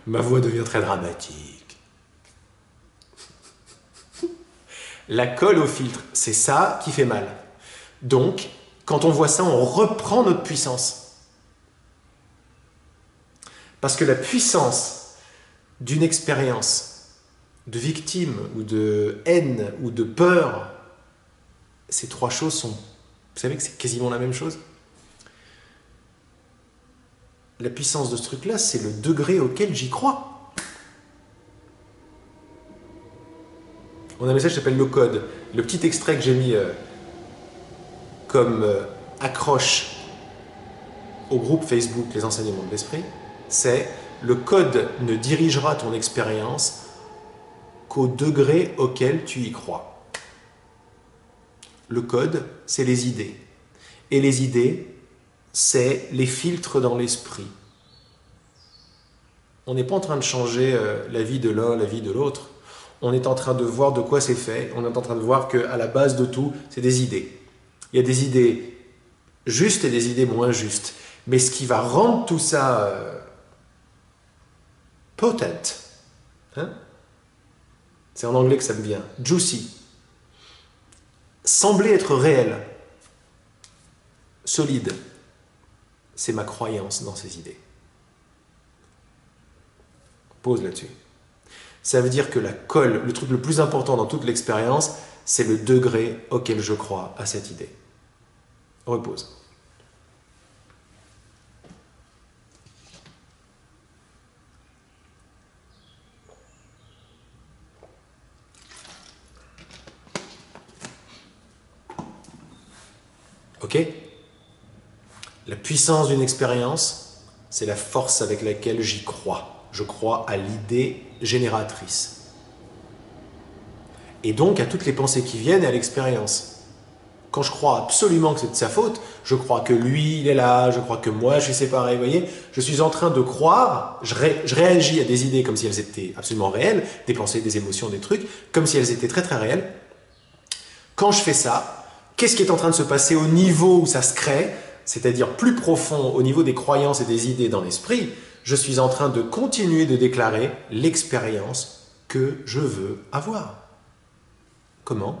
Ma voix devient très dramatique. La colle au filtre, c'est ça qui fait mal. Donc, quand on voit ça, on reprend notre puissance. Parce que la puissance d'une expérience de victime ou de haine ou de peur, ces trois choses sont... Vous savez que c'est quasiment la même chose? La puissance de ce truc-là, c'est le degré auquel j'y crois. On a un message qui s'appelle le code. Le petit extrait que j'ai mis comme accroche au groupe Facebook Les Enseignements de l'Esprit, c'est le code ne dirigera ton expérience qu'au degré auquel tu y crois. Le code, c'est les idées. Et les idées, c'est les filtres dans l'esprit. On n'est pas en train de changer la vie de l'un, la vie de l'autre. On est en train de voir de quoi c'est fait. On est en train de voir qu'à la base de tout, c'est des idées. Il y a des idées justes et des idées moins justes. Mais ce qui va rendre tout ça potent, hein? C'est en anglais que ça me vient, juicy, sembler être réel, solide, c'est ma croyance dans ces idées. Pause là-dessus. Ça veut dire que la colle, le truc le plus important dans toute l'expérience, c'est le degré auquel je crois à cette idée. Repose. Ok? La puissance d'une expérience, c'est la force avec laquelle j'y crois. Je crois à l'idée génératrice. Et donc à toutes les pensées qui viennent et à l'expérience. Quand je crois absolument que c'est de sa faute, je crois que lui, il est là, je crois que moi, je suis séparé, vous voyez, je suis en train de croire, je réagis à des idées comme si elles étaient absolument réelles, des pensées, des émotions, des trucs, comme si elles étaient très très réelles. Quand je fais ça, qu'est-ce qui est en train de se passer au niveau où ça se crée, c'est-à-dire plus profond, au niveau des croyances et des idées dans l'esprit? Je suis en train de continuer de déclarer l'expérience que je veux avoir. Comment?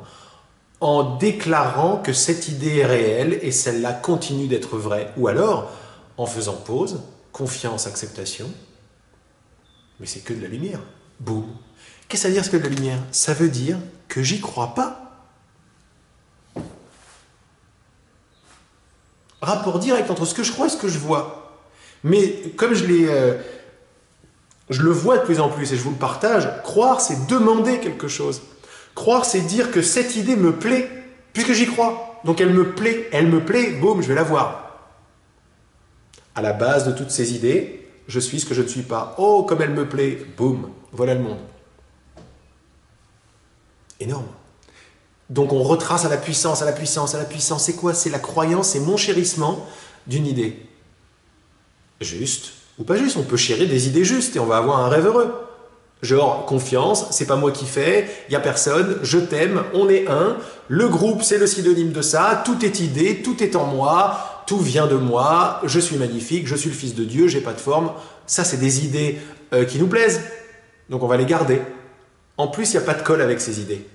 En déclarant que cette idée est réelle et celle-là continue d'être vraie. Ou alors, en faisant pause, confiance, acceptation. Mais c'est que de la lumière. Boum. Qu'est-ce que ça veut dire, ce que de la lumière? Ça veut dire que j'y crois pas. Rapport direct entre ce que je crois et ce que je vois. Mais comme je le vois de plus en plus et je vous le partage, croire, c'est demander quelque chose. Croire, c'est dire que cette idée me plaît, puisque j'y crois. Donc elle me plaît, boum, je vais la voir. À la base de toutes ces idées, je suis ce que je ne suis pas. Oh, comme elle me plaît, boum, voilà le monde. Énorme. Donc on retrace à la puissance, à la puissance, à la puissance. C'est quoi? C'est la croyance, c'est mon chérissement d'une idée. Juste ou pas juste, on peut chérir des idées justes et on va avoir un rêve heureux. Genre, confiance, c'est pas moi qui fais, il n'y a personne, je t'aime, on est un, le groupe c'est le synonyme de ça, tout est idée, tout est en moi, tout vient de moi, je suis magnifique, je suis le fils de Dieu, j'ai pas de forme. Ça, c'est des idées qui nous plaisent, donc on va les garder. En plus, il n'y a pas de colle avec ces idées.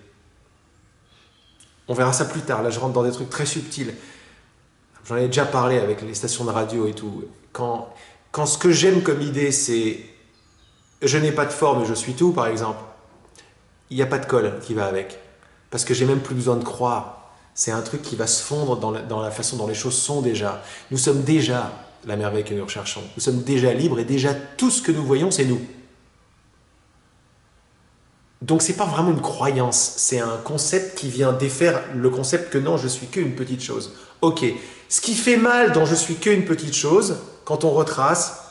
On verra ça plus tard, là je rentre dans des trucs très subtils. J'en ai déjà parlé avec les stations de radio et tout. Quand ce que j'aime comme idée, c'est je n'ai pas de forme et je suis tout, par exemple, il n'y a pas de colle qui va avec. Parce que j'ai même plus besoin de croire. C'est un truc qui va se fondre dans la façon dont les choses sont déjà. Nous sommes déjà la merveille que nous recherchons. Nous sommes déjà libres et déjà tout ce que nous voyons, c'est nous. Donc c'est pas vraiment une croyance, c'est un concept qui vient défaire le concept que non, je suis qu'une petite chose. Ok, ce qui fait mal dans je suis qu'une petite chose, quand on retrace,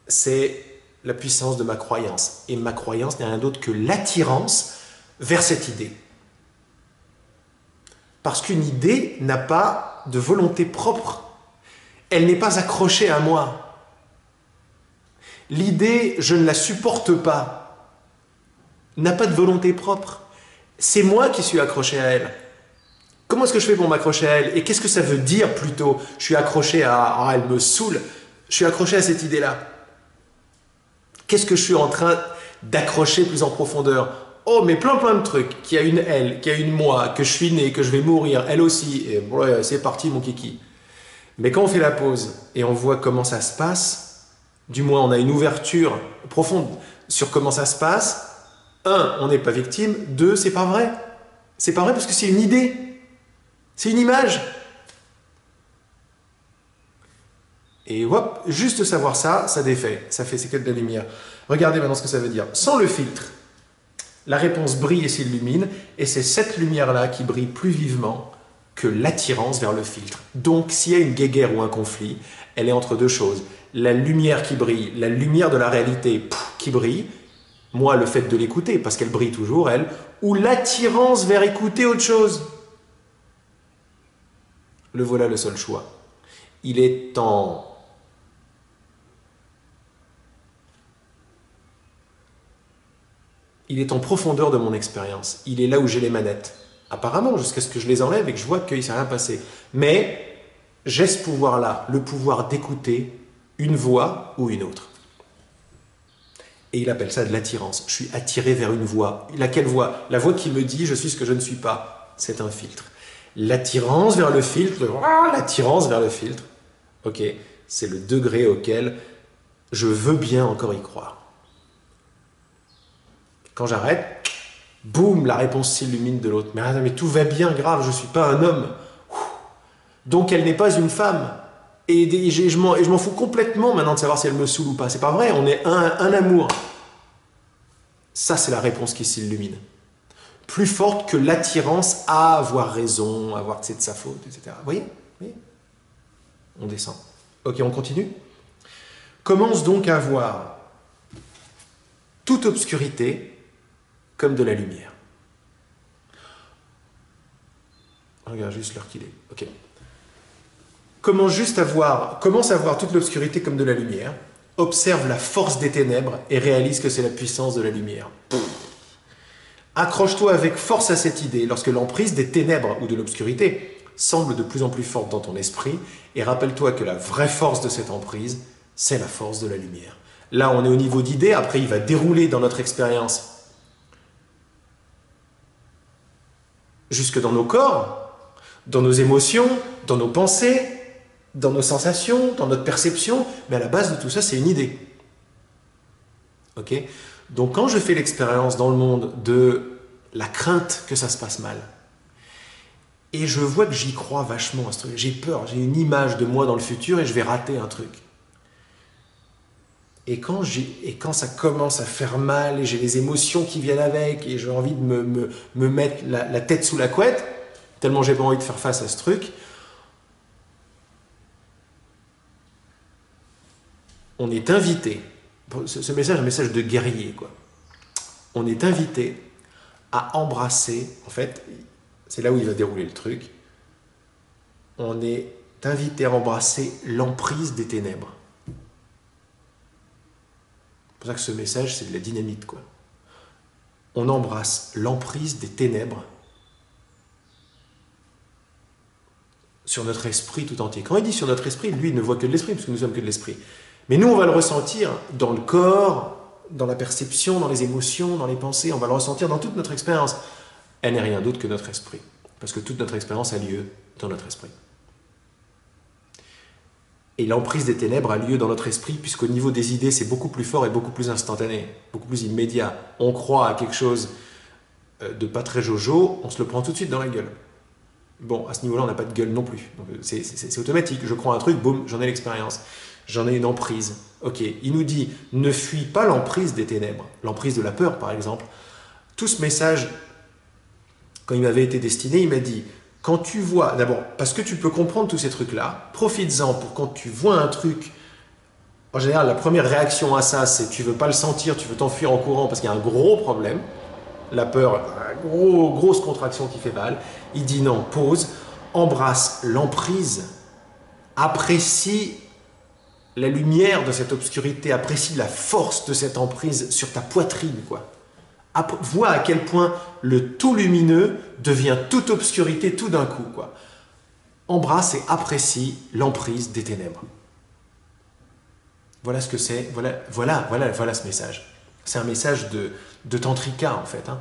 c'est la puissance de ma croyance. Et ma croyance n'est rien d'autre que l'attirance vers cette idée. Parce qu'une idée n'a pas de volonté propre. Elle n'est pas accrochée à moi. L'idée, je ne la supporte pas, n'a pas de volonté propre. C'est moi qui suis accroché à elle. Comment est-ce que je fais pour m'accrocher à elle? Et qu'est-ce que ça veut dire plutôt? Je suis accroché à... Ah, elle me saoule. Je suis accroché à cette idée-là. Qu'est-ce que je suis en train d'accrocher plus en profondeur? Oh, mais plein de trucs. Qu'il y a une elle, qu'il y a une moi, que je suis né, que je vais mourir, elle aussi. Et ouais, c'est parti mon kiki. Mais quand on fait la pause et on voit comment ça se passe, du moins on a une ouverture profonde sur comment ça se passe. 1, on n'est pas victime. 2, c'est pas vrai. C'est pas vrai parce que c'est une idée. C'est une image. Et hop, juste savoir ça, ça défait. Ça fait c'est que de la lumière. Regardez maintenant ce que ça veut dire. Sans le filtre, la réponse brille et s'illumine. Et c'est cette lumière-là qui brille plus vivement que l'attirance vers le filtre. Donc, s'il y a une guéguerre ou un conflit, elle est entre deux choses. La lumière qui brille, la lumière de la réalité qui brille. Moi, le fait de l'écouter, parce qu'elle brille toujours, elle, ou l'attirance vers écouter autre chose. Le voilà le seul choix. Il est en profondeur de mon expérience. Il est là où j'ai les manettes. Apparemment, jusqu'à ce que je les enlève et que je vois qu'il ne s'est rien passé. Mais j'ai ce pouvoir-là, le pouvoir d'écouter une voix ou une autre. Et il appelle ça de l'attirance. Je suis attiré vers une voix. Laquelle voix? La voix qui me dit « je suis ce que je ne suis pas ». C'est un filtre. L'attirance vers le filtre, l'attirance vers le filtre, ok, c'est le degré auquel je veux bien encore y croire. Quand j'arrête, boum, la réponse s'illumine de l'autre. Mais tout va bien, grave, je ne suis pas un homme. Donc elle n'est pas une femme. Et je m'en fous complètement maintenant de savoir si elle me saoule ou pas. C'est pas vrai, on est un amour. Ça, c'est la réponse qui s'illumine. Plus forte que l'attirance à avoir raison, à avoir que c'est de sa faute, etc. Vous voyez? On descend. Ok, on continue. Commence donc à voir toute obscurité comme de la lumière. Regarde juste l'heure qu'il est. Ok. Commence à voir toute l'obscurité comme de la lumière, observe la force des ténèbres et réalise que c'est la puissance de la lumière. Accroche-toi avec force à cette idée lorsque l'emprise des ténèbres ou de l'obscurité semble de plus en plus forte dans ton esprit et rappelle-toi que la vraie force de cette emprise, c'est la force de la lumière. Là, on est au niveau d'idée, après il va dérouler dans notre expérience jusque dans nos corps, dans nos émotions, dans nos pensées, dans nos sensations, dans notre perception, mais à la base de tout ça, c'est une idée. Ok? Donc quand je fais l'expérience dans le monde de la crainte que ça se passe mal, et je vois que j'y crois vachement à ce truc, j'ai peur, j'ai une image de moi dans le futur et je vais rater un truc. Et quand ça commence à faire mal, et j'ai les émotions qui viennent avec, et j'ai envie de me mettre la tête sous la couette, tellement j'ai pas envie de faire face à ce truc, on est invité, ce message est un message de guerrier, quoi. On est invité à embrasser, en fait, c'est là où il va dérouler le truc, on est invité à embrasser l'emprise des ténèbres. C'est pour ça que ce message, c'est de la dynamite, quoi. On embrasse l'emprise des ténèbres sur notre esprit tout entier. Quand il dit sur notre esprit, lui, il ne voit que de l'esprit, parce que nous sommes que de l'esprit. Mais nous, on va le ressentir dans le corps, dans la perception, dans les émotions, dans les pensées, on va le ressentir dans toute notre expérience. Elle n'est rien d'autre que notre esprit. Parce que toute notre expérience a lieu dans notre esprit. Et l'emprise des ténèbres a lieu dans notre esprit, puisqu'au niveau des idées, c'est beaucoup plus fort et beaucoup plus instantané, beaucoup plus immédiat. On croit à quelque chose de pas très jojo, on se le prend tout de suite dans la gueule. Bon, à ce niveau-là, on n'a pas de gueule non plus. C'est automatique. Je crois à un truc, boum, j'en ai l'expérience. J'en ai une emprise. Ok, il nous dit, ne fuis pas l'emprise des ténèbres. L'emprise de la peur, par exemple. Tout ce message, quand il m'avait été destiné, il m'a dit, quand tu vois, d'abord, parce que tu peux comprendre tous ces trucs-là, profites-en pour quand tu vois un truc, en général, la première réaction à ça, c'est tu veux pas le sentir, tu veux t'enfuir en courant parce qu'il y a un gros problème. La peur, grosse contraction qui fait mal. Il dit non, pause, embrasse l'emprise, apprécie la lumière de cette obscurité, apprécie la force de cette emprise sur ta poitrine, quoi. Vois à quel point le tout lumineux devient toute obscurité tout d'un coup, quoi. Embrasse et apprécie l'emprise des ténèbres. Voilà ce que c'est, voilà ce message. C'est un message de tantrika, en fait. Hein.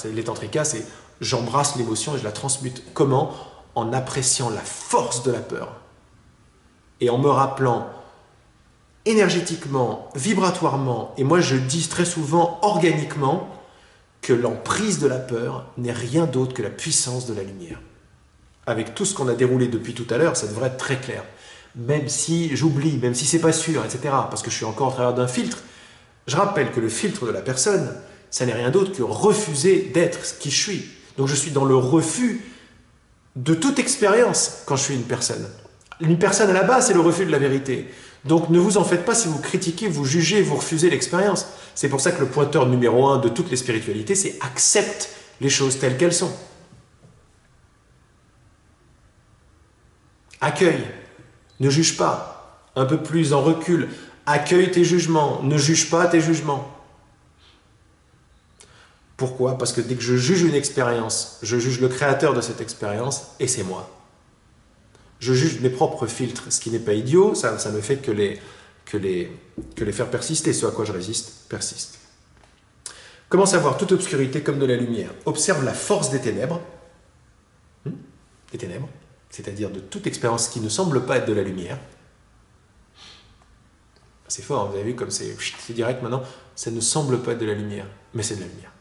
Les tantrikas, c'est j'embrasse l'émotion et je la transmute. Comment? En appréciant la force de la peur. Et en me rappelant énergétiquement, vibratoirement, et moi je dis très souvent organiquement, que l'emprise de la peur n'est rien d'autre que la puissance de la lumière. Avec tout ce qu'on a déroulé depuis tout à l'heure, ça devrait être très clair. Même si j'oublie, même si c'est pas sûr, etc., parce que je suis encore au travers d'un filtre, je rappelle que le filtre de la personne, ça n'est rien d'autre que refuser d'être ce qui je suis. Donc je suis dans le refus de toute expérience quand je suis une personne. Une personne à la base, c'est le refus de la vérité. Donc ne vous en faites pas si vous critiquez, vous jugez, vous refusez l'expérience. C'est pour ça que le pointeur numéro 1 de toutes les spiritualités, c'est accepte les choses telles qu'elles sont. Accueille, ne juge pas. Un peu plus en recul, accueille tes jugements, ne juge pas tes jugements. Pourquoi? Parce que dès que je juge une expérience, je juge le créateur de cette expérience et c'est moi. Je juge mes propres filtres, ce qui n'est pas idiot, ça ne fait que les faire persister, ce à quoi je résiste, persiste. Comment savoir toute obscurité comme de la lumière? Observe la force des ténèbres, c'est-à-dire de toute expérience qui ne semble pas être de la lumière. C'est fort, hein, vous avez vu comme c'est direct maintenant, ça ne semble pas être de la lumière, mais c'est de la lumière.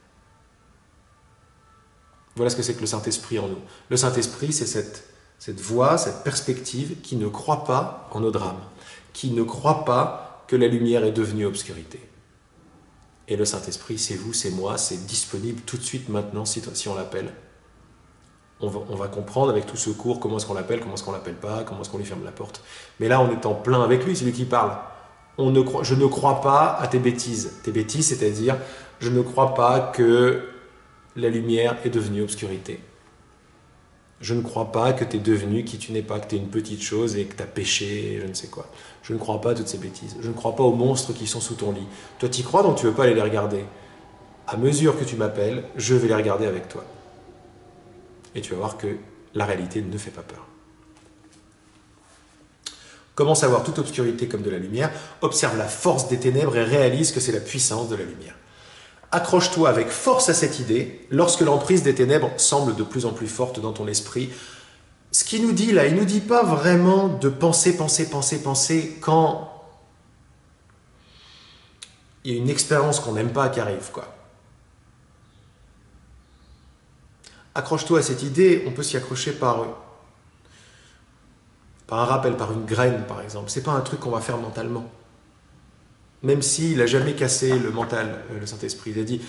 Voilà ce que c'est que le Saint-Esprit en nous. Le Saint-Esprit, c'est cette voix, cette perspective qui ne croit pas en nos drames, qui ne croit pas que la lumière est devenue obscurité. Et le Saint-Esprit, c'est vous, c'est moi, c'est disponible tout de suite maintenant si on l'appelle. On va comprendre avec tout ce cours comment est-ce qu'on l'appelle, comment est-ce qu'on l'appelle pas, comment est-ce qu'on lui ferme la porte. Mais là, on est en plein avec lui, c'est lui qui parle. Je ne crois pas à tes bêtises. Tes bêtises, c'est-à-dire, je ne crois pas que la lumière est devenue obscurité. Je ne crois pas que tu es devenu qui tu n'es pas, que tu es une petite chose et que tu as péché, je ne sais quoi. Je ne crois pas à toutes ces bêtises. Je ne crois pas aux monstres qui sont sous ton lit. Toi, tu y crois, donc tu ne veux pas aller les regarder. À mesure que tu m'appelles, je vais les regarder avec toi. Et tu vas voir que la réalité ne fait pas peur. Comment savoir toute obscurité comme de la lumière? Observe la force des ténèbres et réalise que c'est la puissance de la lumière. Accroche-toi avec force à cette idée lorsque l'emprise des ténèbres semble de plus en plus forte dans ton esprit. Ce qu'il nous dit là, il ne nous dit pas vraiment de penser quand il y a une expérience qu'on n'aime pas qui arrive, quoi. Accroche-toi à cette idée, on peut s'y accrocher par un rappel, par une graine par exemple. C'est pas un truc qu'on va faire mentalement. même s'il n'a jamais cassé le mental, le Saint-Esprit. Il a dit,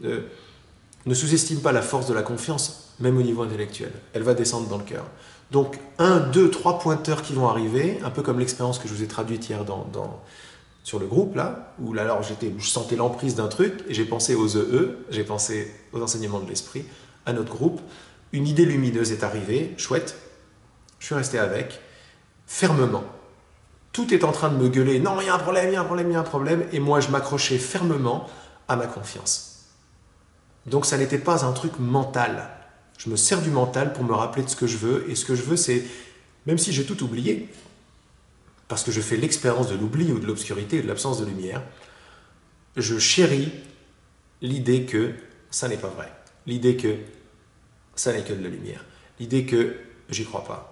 ne sous-estime pas la force de la confiance, même au niveau intellectuel. Elle va descendre dans le cœur. Donc, 1, 2, 3 pointeurs qui vont arriver, un peu comme l'expérience que je vous ai traduite hier sur le groupe, là, où je sentais l'emprise d'un truc, et j'ai pensé aux j'ai pensé aux enseignements de l'esprit, à notre groupe. Une idée lumineuse est arrivée, chouette, je suis resté avec, fermement. Tout est en train de me gueuler, non, il y a un problème, il y a un problème, il y a un problème, et moi je m'accrochais fermement à ma confiance. Donc ça n'était pas un truc mental. Je me sers du mental pour me rappeler de ce que je veux, et ce que je veux c'est, même si j'ai tout oublié, parce que je fais l'expérience de l'oubli ou de l'obscurité ou de l'absence de lumière, je chéris l'idée que ça n'est pas vrai, l'idée que ça n'est que de la lumière, l'idée que j'y crois pas.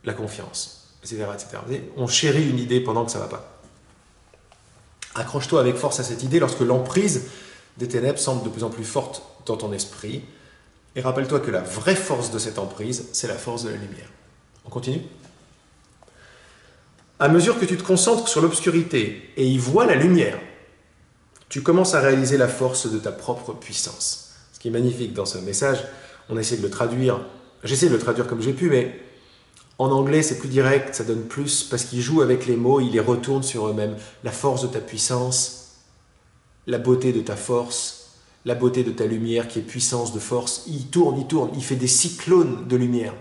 La confiance, etc., etc. On chérit une idée pendant que ça ne va pas. Accroche-toi avec force à cette idée lorsque l'emprise des ténèbres semble de plus en plus forte dans ton esprit. Et rappelle-toi que la vraie force de cette emprise, c'est la force de la lumière. On continue ? À mesure que tu te concentres sur l'obscurité et y vois la lumière, tu commences à réaliser la force de ta propre puissance. Ce qui est magnifique dans ce message, on essaie de le traduire, j'essaie de le traduire comme j'ai pu, mais en anglais, c'est plus direct, ça donne plus, parce qu'il joue avec les mots, il les retourne sur eux-mêmes. La force de ta puissance, la beauté de ta force, la beauté de ta lumière qui est puissance de force. Il tourne, il fait des cyclones de lumière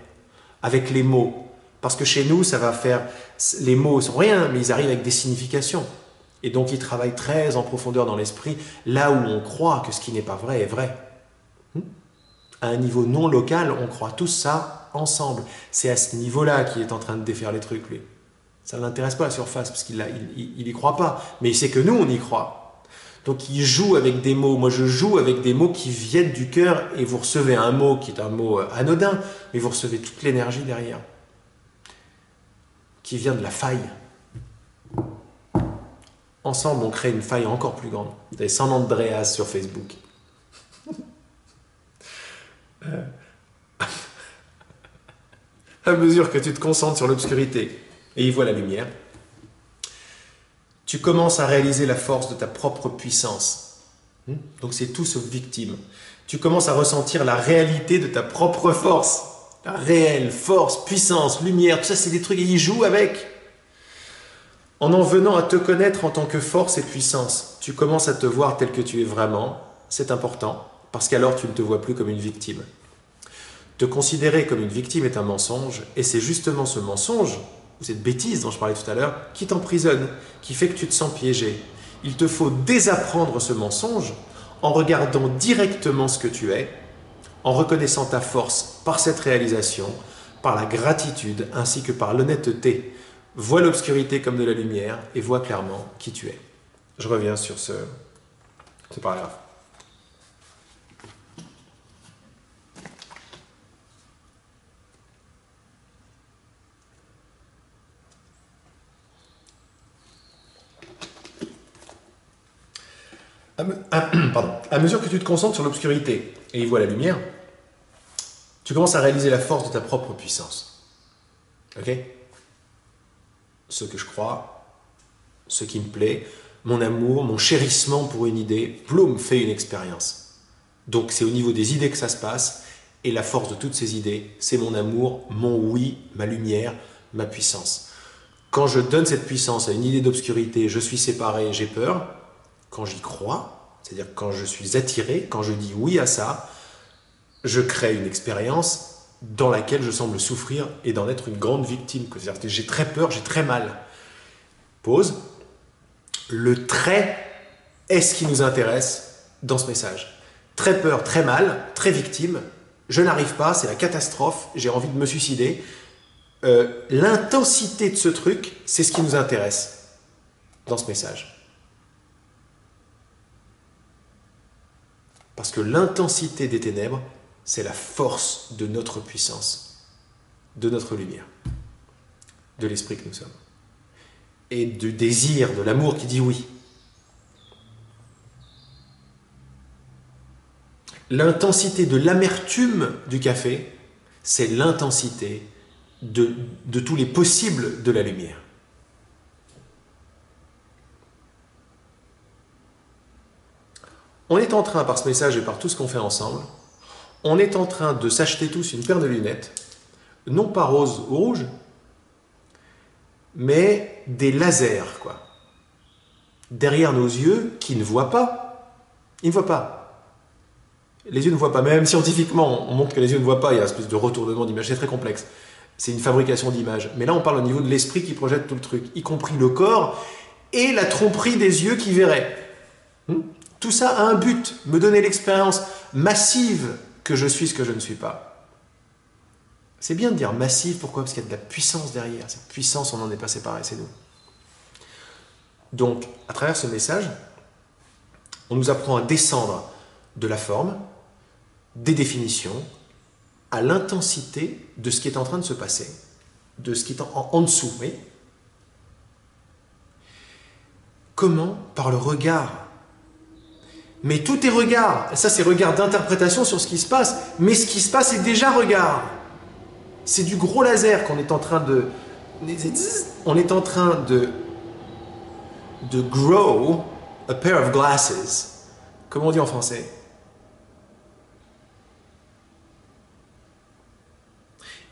avec les mots. Parce que chez nous, ça va faire... Les mots sont rien, mais ils arrivent avec des significations. Et donc, il travaille très en profondeur dans l'esprit, là où on croit que ce qui n'est pas vrai est vrai. À un niveau non local, on croit tous ça ensemble. C'est à ce niveau-là qu'il est en train de défaire les trucs, lui. Ça ne l'intéresse pas à la surface, parce qu'il y croit pas. Mais il sait que nous, on y croit. Donc il joue avec des mots. Moi, je joue avec des mots qui viennent du cœur, et vous recevez un mot qui est un mot anodin, mais vous recevez toute l'énergie derrière, qui vient de la faille. Ensemble, on crée une faille encore plus grande. Vous avez San Andreas sur Facebook. À mesure que tu te concentres sur l'obscurité et y vois la lumière, tu commences à réaliser la force de ta propre puissance. Donc c'est tout sauf victime. Tu commences à ressentir la réalité de ta propre force. La réelle force, puissance, lumière, tout ça c'est des trucs et il joue avec. En venant à te connaître en tant que force et puissance, tu commences à te voir tel que tu es vraiment. C'est important, parce qu'alors tu ne te vois plus comme une victime. Te considérer comme une victime est un mensonge, et c'est justement ce mensonge, ou cette bêtise dont je parlais tout à l'heure, qui t'emprisonne, qui fait que tu te sens piégé. Il te faut désapprendre ce mensonge en regardant directement ce que tu es, en reconnaissant ta force par cette réalisation, par la gratitude ainsi que par l'honnêteté. Vois l'obscurité comme de la lumière et vois clairement qui tu es. Je reviens sur ce paragraphe. À mesure que tu te concentres sur l'obscurité et y vois la lumière, tu commences à réaliser la force de ta propre puissance. Ok ? Ce que je crois, ce qui me plaît, mon amour, mon chérissement pour une idée, ploum, fait une expérience. Donc c'est au niveau des idées que ça se passe, et la force de toutes ces idées, c'est mon amour, mon oui, ma lumière, ma puissance. Quand je donne cette puissance à une idée d'obscurité, je suis séparé, j'ai peur. Quand j'y crois, c'est-à-dire quand je suis attiré, quand je dis oui à ça, je crée une expérience dans laquelle je semble souffrir et d'en être une grande victime. C'est-à-dire que j'ai très peur, j'ai très mal. Pause. Le très est ce qui nous intéresse dans ce message. Très peur, très mal, très victime. Je n'arrive pas, c'est la catastrophe, j'ai envie de me suicider. L'intensité de ce truc, c'est ce qui nous intéresse dans ce message. Parce que l'intensité des ténèbres, c'est la force de notre puissance, de notre lumière, de l'esprit que nous sommes. Et du désir, de l'amour qui dit oui. L'intensité de l'amertume du café, c'est l'intensité de tous les possibles de la lumière. On est en train, par ce message et par tout ce qu'on fait ensemble, on est en train de s'acheter tous une paire de lunettes, non pas rose ou rouge, mais des lasers, quoi. Derrière nos yeux, qui ne voient pas. Ils ne voient pas. Les yeux ne voient pas. Même scientifiquement, on montre que les yeux ne voient pas. Il y a une espèce de retournement d'image. C'est très complexe. C'est une fabrication d'images. Mais là, on parle au niveau de l'esprit qui projette tout le truc, y compris le corps et la tromperie des yeux qui verraient. Tout ça a un but, me donner l'expérience massive que je suis ce que je ne suis pas. C'est bien de dire massive, pourquoi? Parce qu'il y a de la puissance derrière. Cette puissance, on n'en est pas séparés, c'est nous. Donc, à travers ce message, on nous apprend à descendre de la forme, des définitions, à l'intensité de ce qui est en train de se passer, de ce qui est en dessous. Oui. Comment? Par le regard. Mais tout est regard. Ça, c'est regard d'interprétation sur ce qui se passe. Mais ce qui se passe est déjà regard. C'est du gros laser qu'on est en train de... On est en train de grow a pair of glasses. Comment on dit en français?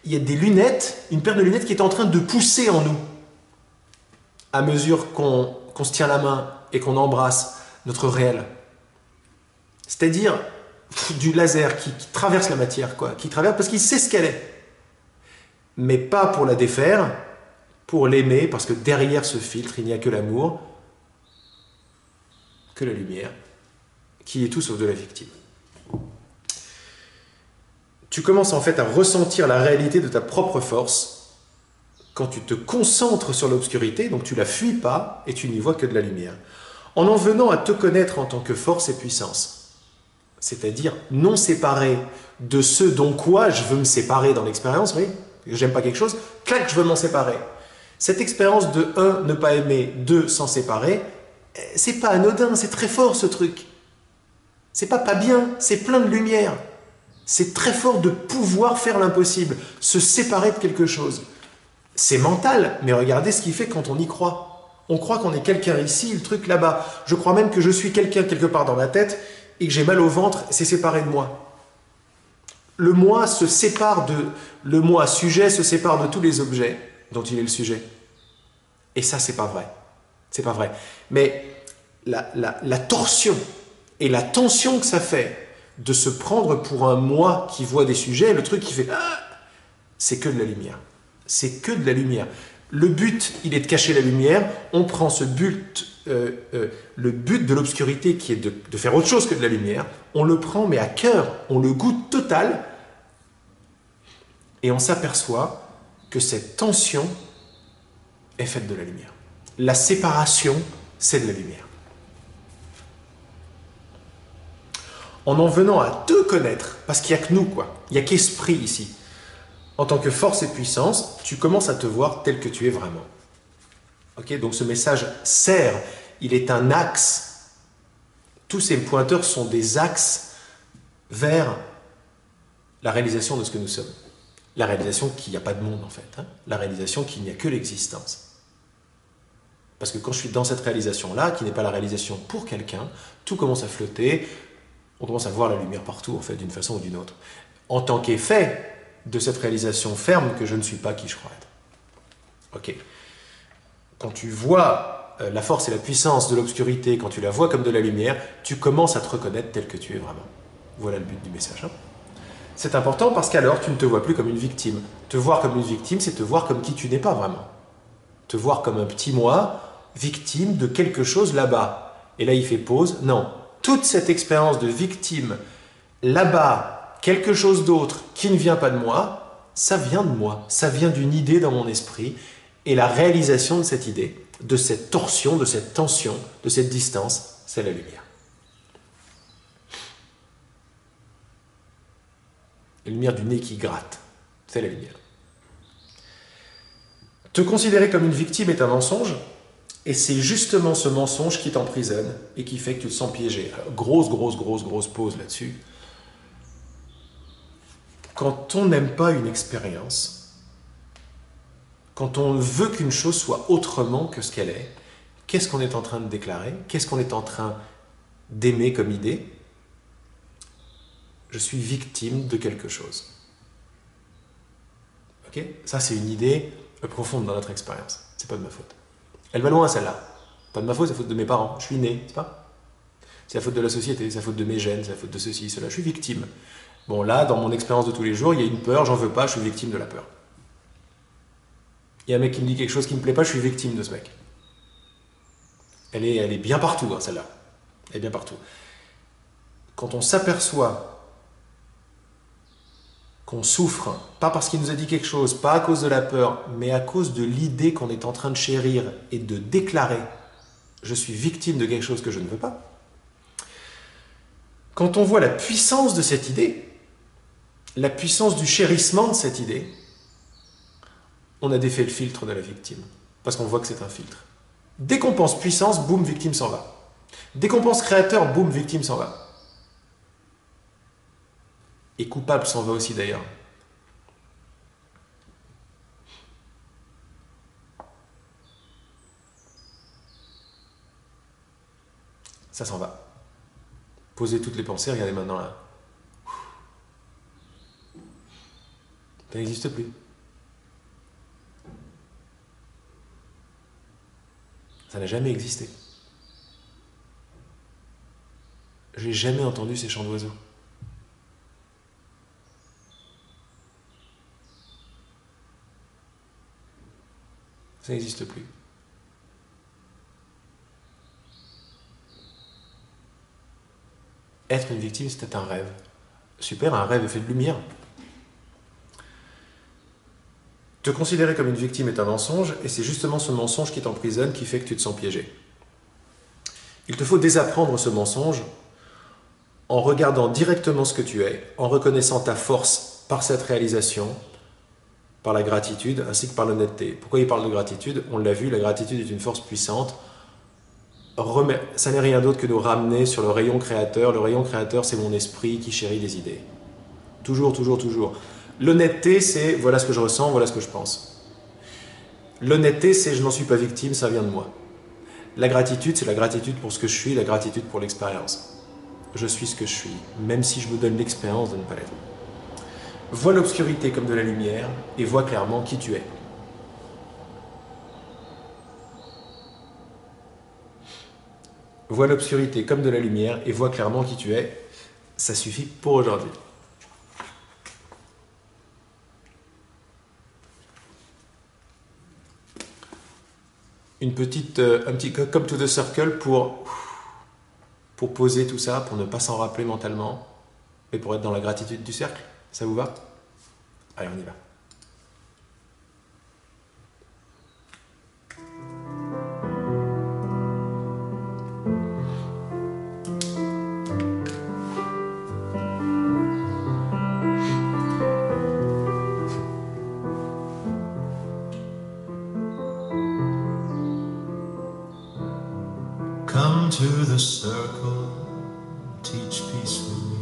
Il y a des lunettes, une paire de lunettes qui est en train de pousser en nous. À mesure qu'on se tient la main et qu'on embrasse notre réel. C'est-à-dire du laser qui traverse la matière, quoi, qui traverse parce qu'il sait ce qu'elle est. Mais pas pour la défaire, pour l'aimer, parce que derrière ce filtre, il n'y a que l'amour, que la lumière, qui est tout sauf de la victime. Tu commences en fait à ressentir la réalité de ta propre force quand tu te concentres sur l'obscurité, donc tu la fuis pas et tu n'y vois que de la lumière. En venant à te connaître en tant que force et puissance, c'est-à-dire non séparé de ce dont quoi je veux me séparer dans l'expérience, oui, j'aime pas quelque chose, clac, je veux m'en séparer. Cette expérience de 1, ne pas aimer, 2, s'en séparer, c'est pas anodin, c'est très fort ce truc. C'est pas bien, c'est plein de lumière. C'est très fort de pouvoir faire l'impossible, se séparer de quelque chose. C'est mental, mais regardez ce qu'il fait quand on y croit. On croit qu'on est quelqu'un ici, le truc là-bas. Je crois même que je suis quelqu'un quelque part dans ma tête et que j'ai mal au ventre, c'est séparé de moi. Le moi se sépare de... Le moi sujet se sépare de tous les objets dont il est le sujet. Et ça, c'est pas vrai. C'est pas vrai. Mais la torsion et la tension que ça fait de se prendre pour un moi qui voit des sujets, le truc qui fait ah, c'est que de la lumière. C'est que de la lumière. Le but, il est de cacher la lumière. On prend ce but, le but de l'obscurité qui est de faire autre chose que de la lumière. On le prend, mais à cœur. On le goûte total. Et on s'aperçoit que cette tension est faite de la lumière. La séparation, c'est de la lumière. En venant à te connaître, parce qu'il n'y a que nous, quoi. Il n'y a qu'esprit ici. En tant que force et puissance, tu commences à te voir tel que tu es vraiment. Ok, donc ce message sert, il est un axe. Tous ces pointeurs sont des axes vers la réalisation de ce que nous sommes. La réalisation qu'il n'y a pas de monde, en fait. Hein. La réalisation qu'il n'y a que l'existence. Parce que quand je suis dans cette réalisation-là, qui n'est pas la réalisation pour quelqu'un, tout commence à flotter, on commence à voir la lumière partout, en fait, d'une façon ou d'une autre. En tant qu'effet de cette réalisation ferme que je ne suis pas qui je crois être. Ok. Quand tu vois la force et la puissance de l'obscurité, quand tu la vois comme de la lumière, tu commences à te reconnaître tel que tu es vraiment. Voilà le but du message. Hein. C'est important parce qu'alors tu ne te vois plus comme une victime. Te voir comme une victime, c'est te voir comme qui tu n'es pas vraiment. Te voir comme un petit moi, victime de quelque chose là-bas. Et là, il fait pause. Non. Toute cette expérience de victime là-bas, quelque chose d'autre qui ne vient pas de moi, ça vient de moi. Ça vient d'une idée dans mon esprit. Et la réalisation de cette idée, de cette torsion, de cette tension, de cette distance, c'est la lumière. La lumière du nez qui gratte, c'est la lumière. Te considérer comme une victime est un mensonge, et c'est justement ce mensonge qui t'emprisonne et qui fait que tu te sens piégé. Alors, grosse pause là-dessus. Quand on n'aime pas une expérience, quand on veut qu'une chose soit autrement que ce qu'elle est, qu'est-ce qu'on est en train de déclarer? Qu'est-ce qu'on est en train d'aimer comme idée, je suis victime de quelque chose. Ok? Ça, c'est une idée profonde dans notre expérience. C'est pas de ma faute. Elle va loin, celle-là. Pas de ma faute, c'est la faute de mes parents. Je suis né, c'est pas? C'est la faute de la société, c'est la faute de mes gènes, c'est la faute de ceci, cela. Je suis victime. Bon, là, dans mon expérience de tous les jours, il y a une peur, j'en veux pas, je suis victime de la peur. Il y a un mec qui me dit quelque chose qui me plaît pas, je suis victime de ce mec. Elle est bien partout, hein, celle-là. Elle est bien partout. Quand on s'aperçoit qu'on souffre, pas parce qu'il nous a dit quelque chose, pas à cause de la peur, mais à cause de l'idée qu'on est en train de chérir et de déclarer « je suis victime de quelque chose que je ne veux pas », quand on voit la puissance de cette idée, la puissance du chérissement de cette idée, on a défait le filtre de la victime, parce qu'on voit que c'est un filtre. Dès qu'on pense puissance, boum, victime s'en va. Dès qu'on pense créateur, boum, victime s'en va. Et coupable s'en va aussi d'ailleurs. Ça s'en va. Posez toutes les pensées, regardez maintenant là. Ça n'existe plus. Ça n'a jamais existé. J'ai jamais entendu ces chants d'oiseaux. Ça n'existe plus. Être une victime, c'était un rêve. Super, un rêve fait de lumière. Te considérer comme une victime est un mensonge, et c'est justement ce mensonge qui t'emprisonne qui fait que tu te sens piégé. Il te faut désapprendre ce mensonge en regardant directement ce que tu es, en reconnaissant ta force par cette réalisation, par la gratitude, ainsi que par l'honnêteté. Pourquoi il parle de gratitude? On l'a vu, la gratitude est une force puissante. Ça n'est rien d'autre que nous ramener sur le rayon créateur. Le rayon créateur, c'est mon esprit qui chérit les idées. Toujours, toujours, toujours. L'honnêteté, c'est voilà ce que je ressens, voilà ce que je pense. L'honnêteté, c'est je n'en suis pas victime, ça vient de moi. La gratitude, c'est la gratitude pour ce que je suis, la gratitude pour l'expérience. Je suis ce que je suis, même si je me donne l'expérience de ne pas l'être. Vois l'obscurité comme de la lumière et vois clairement qui tu es. Vois l'obscurité comme de la lumière et vois clairement qui tu es. Ça suffit pour aujourd'hui. Un petit come to the circle pour poser tout ça, pour ne pas s'en rappeler mentalement, et pour être dans la gratitude du cercle. Ça vous va? Allez, on y va. Come to the circle, teach peace with me.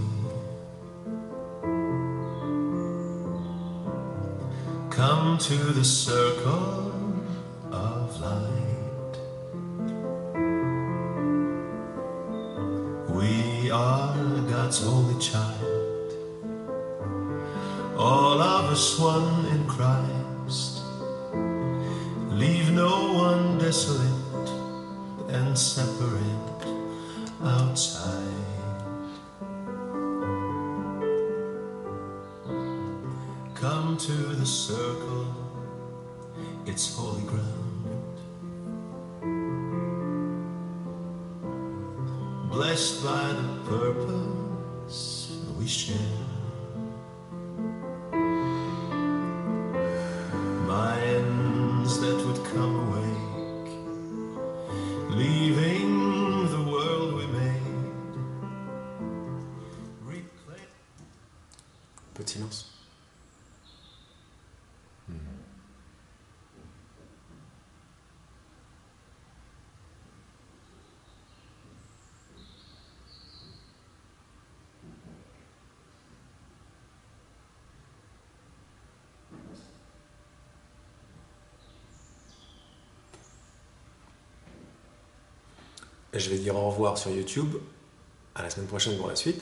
Come to the circle of light. We are God's holy child, all of us one in Christ. Leave no one desolate and separate outside. Come to the circle, it's holy ground. Blessed by the purpose we share. Minds that would come awake, leaving the world we made. Reclaim. Peu de silence. Je vais dire au revoir sur YouTube. À la semaine prochaine pour la suite.